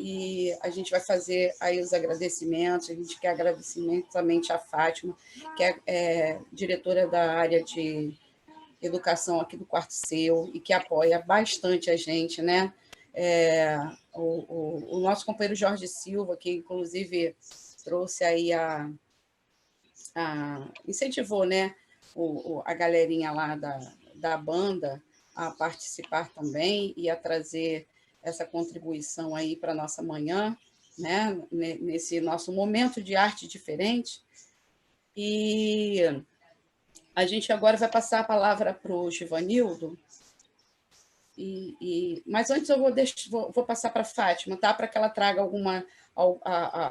A: E a gente vai fazer aí os agradecimentos. A gente quer agradecer imensamente a Fátima, que é diretora da área de educação aqui do Quarto Seu e que apoia bastante a gente, né? O nosso companheiro Jorge Silva, que inclusive trouxe aí incentivou, né, a galerinha lá da banda a participar também e a trazer essa contribuição aí para a nossa manhã, né, nesse nosso momento de arte diferente. E a gente agora vai passar a palavra para o Givanildo, mas antes eu vou passar para a Fátima, tá? Para que ela traga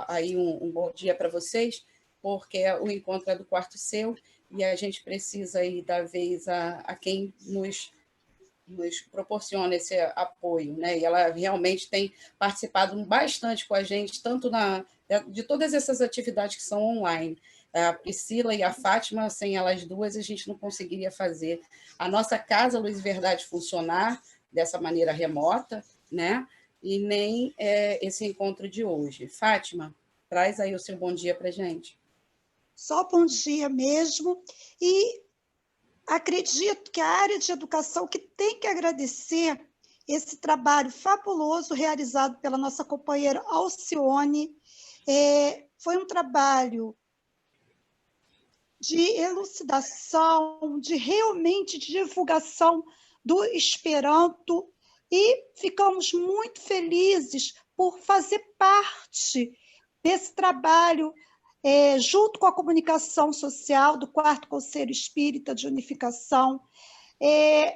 A: aí um bom dia para vocês, porque o encontro é do Quarto Seu e a gente precisa aí dar vez a quem nos proporciona esse apoio, né? E ela realmente tem participado bastante com a gente, tanto de todas essas atividades que são online. A Priscila e a Fátima, sem elas duas, a gente não conseguiria fazer a nossa Casa Luz e Verdade funcionar dessa maneira remota, né? E nem esse encontro de hoje. Fátima, traz aí o seu bom dia para a gente.
M: Só bom dia mesmo. E acredito que a área de educação que tem que agradecer esse trabalho fabuloso realizado pela nossa companheira Alcione. Foi um trabalho de elucidação, de realmente de divulgação do Esperanto, e ficamos muito felizes por fazer parte desse trabalho junto com a comunicação social do Quarto Conselho Espírita de Unificação,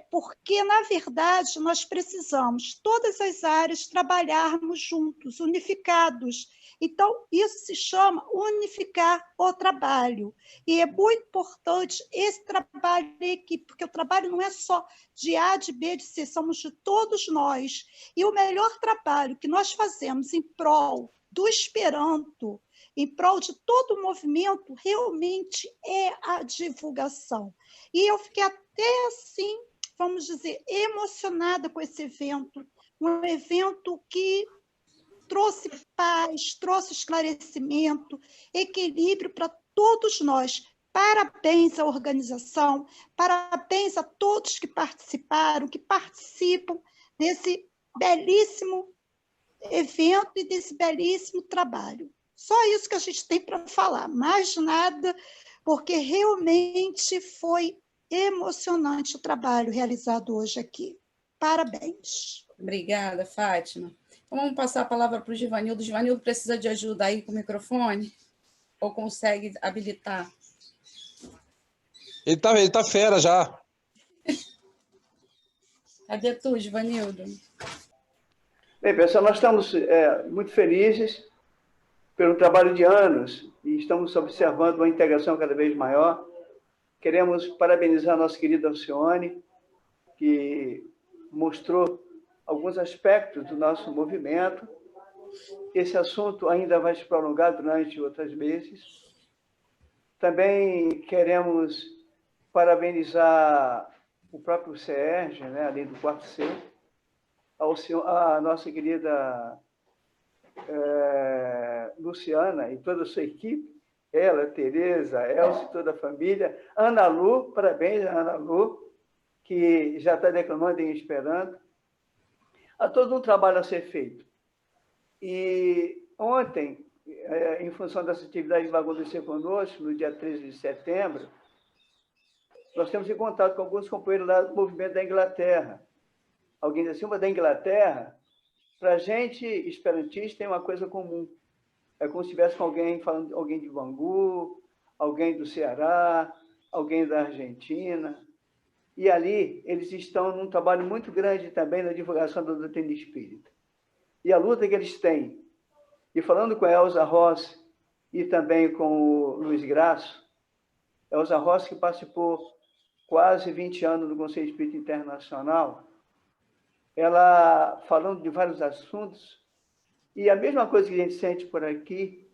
M: porque, na verdade, nós precisamos, todas as áreas, trabalharmos juntos, unificados. Então, isso se chama unificar o trabalho. E é muito importante esse trabalho em equipe, porque o trabalho não é só de A, de B, de C, somos de todos nós. E o melhor trabalho que nós fazemos em prol do Esperanto, em prol de todo o movimento, realmente é a divulgação. E eu fiquei até, assim, vamos dizer, emocionada com esse evento, um evento que trouxe paz, trouxe esclarecimento, equilíbrio para todos nós. Parabéns à organização, parabéns a todos que participaram, que participam desse belíssimo evento e desse belíssimo trabalho. Só isso que a gente tem para falar, mais nada, porque realmente foi emocionante o trabalho realizado hoje aqui. Parabéns.
A: Obrigada, Fátima. Então, vamos passar a palavra para o Givanildo. O Givanildo precisa de ajuda aí com o microfone? Ou consegue habilitar?
C: Ele tá fera já.
A: Cadê tu, Givanildo?
N: Bem, pessoal, nós estamos muito felizes pelo trabalho de anos e estamos observando uma integração cada vez maior. Queremos parabenizar a nossa querida Alcione que mostrou alguns aspectos do nosso movimento. Esse assunto ainda vai se prolongar durante outras vezes. Também queremos parabenizar o próprio SERJ, né, além do 4C, a nossa querida Luciana e toda a sua equipe, ela, Tereza, Elcio, toda a família, Ana Lu, parabéns a Ana Lu, que já está declamando em Esperanto. Há todo um trabalho a ser feito. E ontem, em função dessa atividade que vai acontecer conosco, no dia 13 de setembro, nós temos em contato com alguns companheiros lá do movimento da Inglaterra. Alguém diz assim, mas da Inglaterra, para a gente, esperantista, tem uma coisa comum. É como se estivesse com alguém falando, alguém de Bangu, alguém do Ceará, alguém da Argentina. E ali eles estão num trabalho muito grande também na divulgação da doutrina espírita. E a luta que eles têm, e falando com a Elza Rossi e também com o Luiz Graço, Elza Rossi que participou quase 20 anos do Conselho Espírita Internacional, ela falando de vários assuntos, e a mesma coisa que a gente sente por aqui,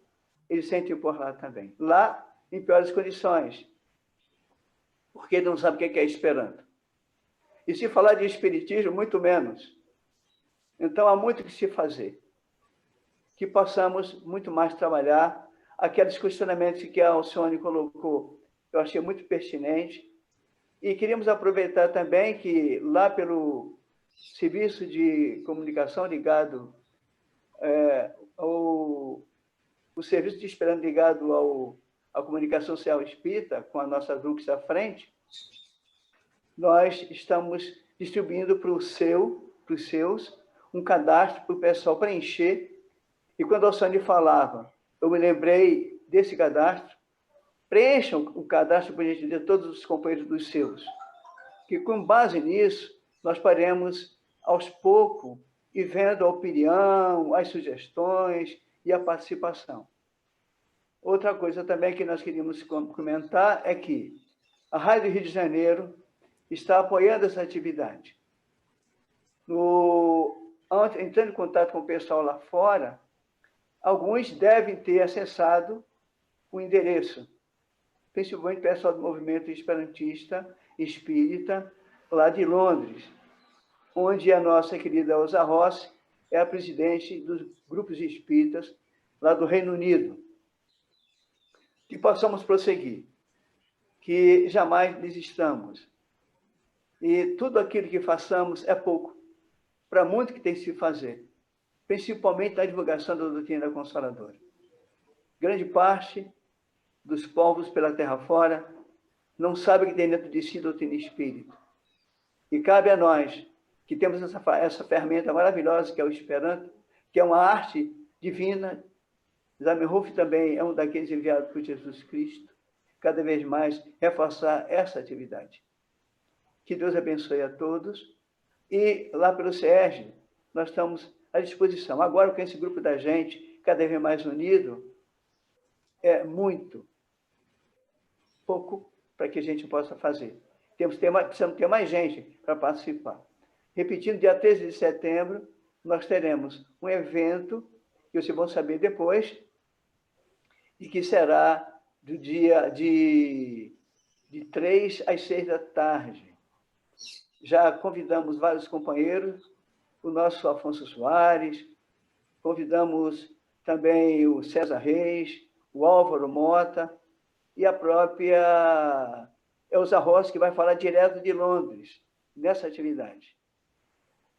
N: eles sentem por lá também. Lá, em piores condições, porque não sabe o que é esperanto. E se falar de espiritismo, muito menos. Então, há muito que se fazer. Que possamos muito mais trabalhar aqueles questionamentos que a Alcione colocou, eu achei muito pertinente. E queríamos aproveitar também que lá pelo serviço de comunicação ligado o serviço de Esperanto ligado à comunicação social espírita, com a nossa Dux à frente, nós estamos distribuindo para os seus um cadastro para o pessoal preencher. E quando a Alcione falava, eu me lembrei desse cadastro. Preencham o cadastro, por gentileza, de todos os companheiros dos seus. Que, com base nisso, nós faremos, aos poucos, e vendo a opinião, as sugestões e a participação. Outra coisa também que nós queríamos comentar é que a Rádio Rio de Janeiro está apoiando essa atividade. Entrando em contato com o pessoal lá fora, alguns devem ter acessado o endereço, principalmente o pessoal do movimento esperantista, espírita, lá de Londres, onde a nossa querida Elza Rossi é a presidente dos grupos espíritas lá do Reino Unido. Que possamos prosseguir, que jamais desistamos. E tudo aquilo que façamos é pouco, para muito que tem que se fazer, principalmente na divulgação da doutrina consoladora. Grande parte dos povos pela terra fora não sabe que tem dentro de si doutrina espírita. E cabe a nós, que temos essa ferramenta maravilhosa que é o Esperanto, que é uma arte divina. Zamenhof também é um daqueles enviados por Jesus Cristo, cada vez mais reforçar essa atividade. Que Deus abençoe a todos. E lá pelo SERJ, nós estamos à disposição. Agora, com esse grupo da gente, cada vez mais unido, é muito pouco para que a gente possa fazer. Precisamos ter mais gente para participar. Repetindo, dia 13 de setembro, nós teremos um evento, que vocês vão saber depois, e que será do dia de 3 às 6 da tarde. Já convidamos vários companheiros, o nosso Afonso Soares, convidamos também o César Reis, o Álvaro Mota e a própria Elza Rossi, que vai falar direto de Londres, nessa atividade.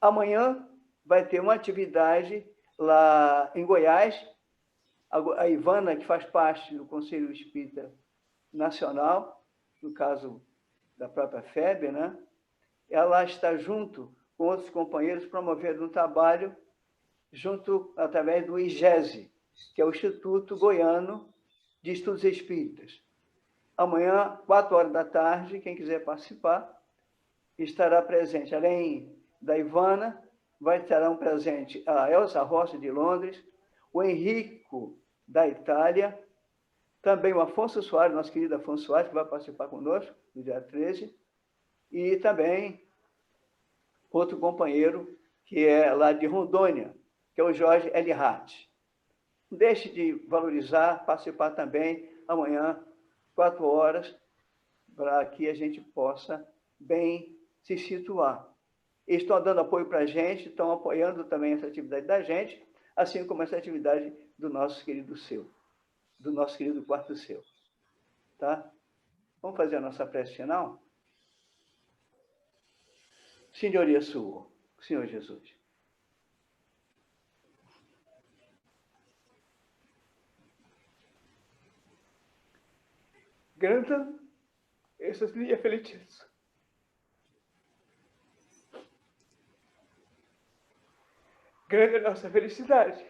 N: Amanhã vai ter uma atividade lá em Goiás, a Ivana, que faz parte do Conselho Espírita Nacional, no caso da própria FEB, né? Ela está junto com outros companheiros promovendo um trabalho junto através do IGESE, que é o Instituto Goiano de Estudos Espíritas. Amanhã, 4 horas da tarde, quem quiser participar, estará presente. Além da Ivana, estarão presentes a Elza Rossi, de Londres, o Henrico, da Itália, também o Afonso Soares, nosso querido Afonso Soares, que vai participar conosco no dia 13, e também outro companheiro que é lá de Rondônia, que é o Jorge Elihat. Não deixe de valorizar, participar também amanhã, 4 horas, para que a gente possa bem se situar. Eles estão dando apoio para a gente, estão apoiando também essa atividade da gente, assim como essa atividade do nosso querido seu, do nosso querido quarto seu. Tá? Vamos fazer a nossa prece final? Senhor Yeshua, Senhor Jesus. Granta esses dias felizes. Grande a nossa felicidade.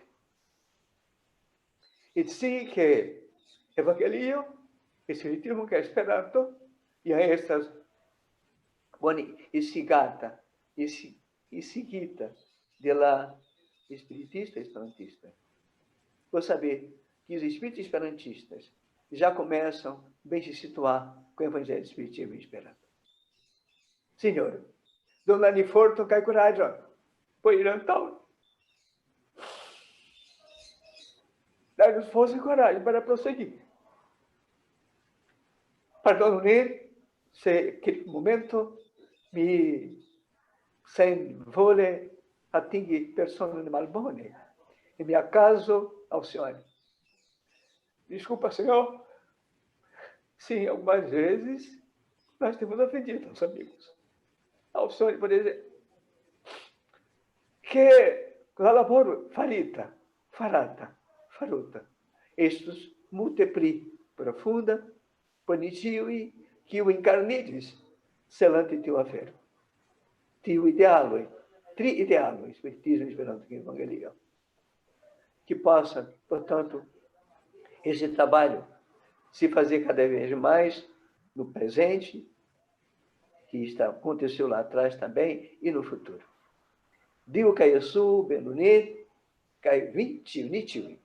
N: E sim que Evangelho, Espiritismo que é Esperanto, e a estas boni isigata, isigita de la espiritista esperantista. Vou saber que os espíritos esperantistas já começam bem se situar com o Evangelho Espiritismo e Esperanto. Senhor, dona Niforto cai coragem, por irantão. Dai-nos força e coragem para prosseguir. Perdone se aquele momento me sem vole atingi persone malbone e me acaso ao Senhor. Desculpa, Senhor. Sim, algumas vezes nós temos ofendido aos amigos. Ao Senhor, por exemplo, que la laboro farita, farata, faruta, estes multipli profunda, ponitivi, que o incarnitis, selante teu afero. Tio idealoi, tri idealoi, espiritismo esperando que evangelho. Que possa, portanto, esse trabalho se fazer cada vez mais no presente, que aconteceu lá atrás também, e no futuro. Dio Caiesu, Benunit, Cai 20, Nitiwi.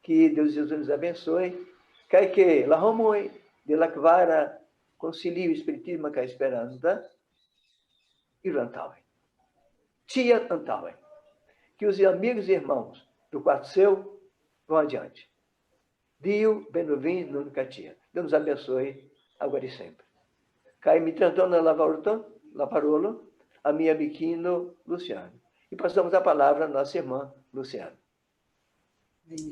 N: Que Deus Jesus nos abençoe. Cai que la homoi de la kvara concilio espiritismo que esperança e rantauen. Tia antauen. Que os amigos e irmãos do quarto seu vão adiante. Dio Benovin nunca tia. Deus nos abençoe agora e sempre. Cai me trantando la parola, a minha biquino Luciano. E passamos a palavra à nossa irmã Luciana.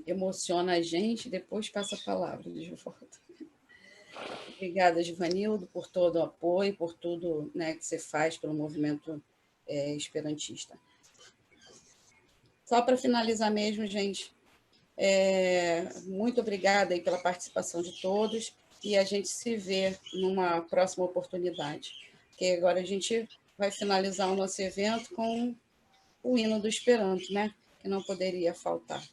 A: Emociona a gente, depois passa a palavra de volta. Obrigada, Givanildo, por todo o apoio, por tudo, né, que você faz pelo movimento esperantista. Só para finalizar mesmo, gente, muito obrigada aí pela participação de todos e a gente se vê numa próxima oportunidade. Porque agora a gente vai finalizar o nosso evento com o hino do Esperanto, né? Que não poderia faltar.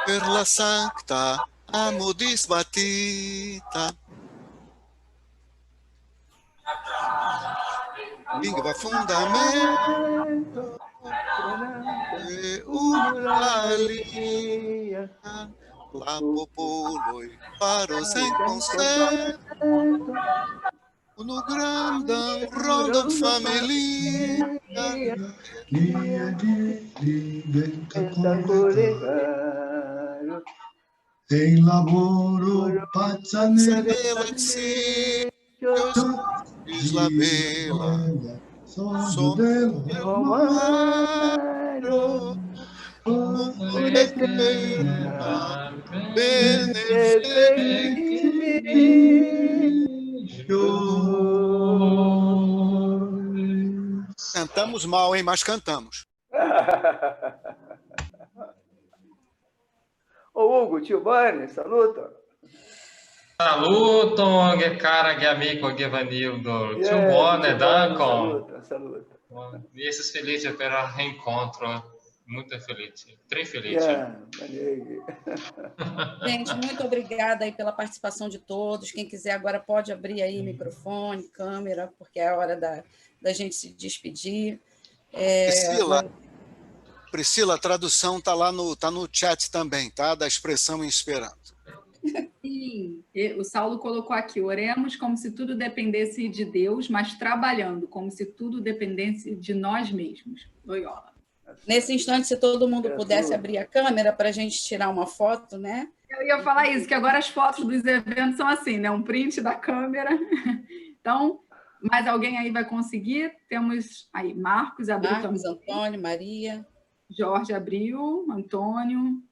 J: Per la sancta amodis batita, lingua fundamento e unalia, la popoloi paros en concerto, No grandão, Rondon família.
K: Em laboro pazzanella,
J: Isla Bela,
K: sono del
J: Romano, Cantamos mal, hein? Mas cantamos.
N: Ô, Hugo, tio Bani, saluta.
O: Saluto, cara, amico, Vanildo. Tio buone,
N: Saluta, saluta.
O: Esses felizes pelo reencontro. Muito feliz. Três felizes.
A: Gente, muito obrigada aí pela participação de todos. Quem quiser agora pode abrir aí microfone, câmera, porque é a hora da gente se despedir.
J: Priscila, a tradução está lá no chat também, tá? Da expressão em esperanto.
F: Sim, o Saulo colocou aqui: oremos como se tudo dependesse de Deus, mas trabalhando como se tudo dependesse de nós mesmos. Loyola.
A: Nesse instante, se todo mundo pudesse abrir a câmera para a gente tirar uma foto, né?
F: Eu ia falar isso, que agora as fotos dos eventos são assim, né? Um print da câmera. Então, mais alguém aí vai conseguir? Temos aí Marcos abriu
A: Marcos,
F: também.
A: Antônio, Maria.
F: Jorge abriu, Antônio.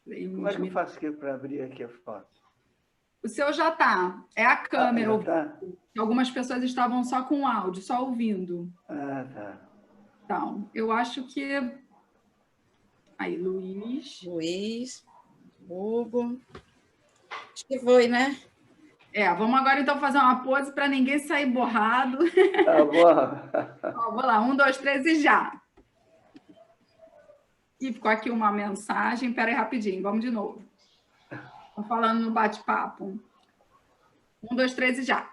N: Como é que eu faço aqui para abrir aqui a foto?
F: O seu já está. É a câmera.
N: Tá.
F: Algumas pessoas estavam só com áudio, só ouvindo.
N: Ah, tá.
F: Então, eu acho que... Aí, Luiz,
A: Hugo. Acho que foi, né?
F: Vamos agora então fazer uma pose para ninguém sair borrado.
N: Tá bom.
F: Ó, vou lá, 1, 2, 3 e já. E ficou aqui uma mensagem. Espera aí rapidinho, vamos de novo. Estou falando no bate-papo. 1, 2, 3 e já.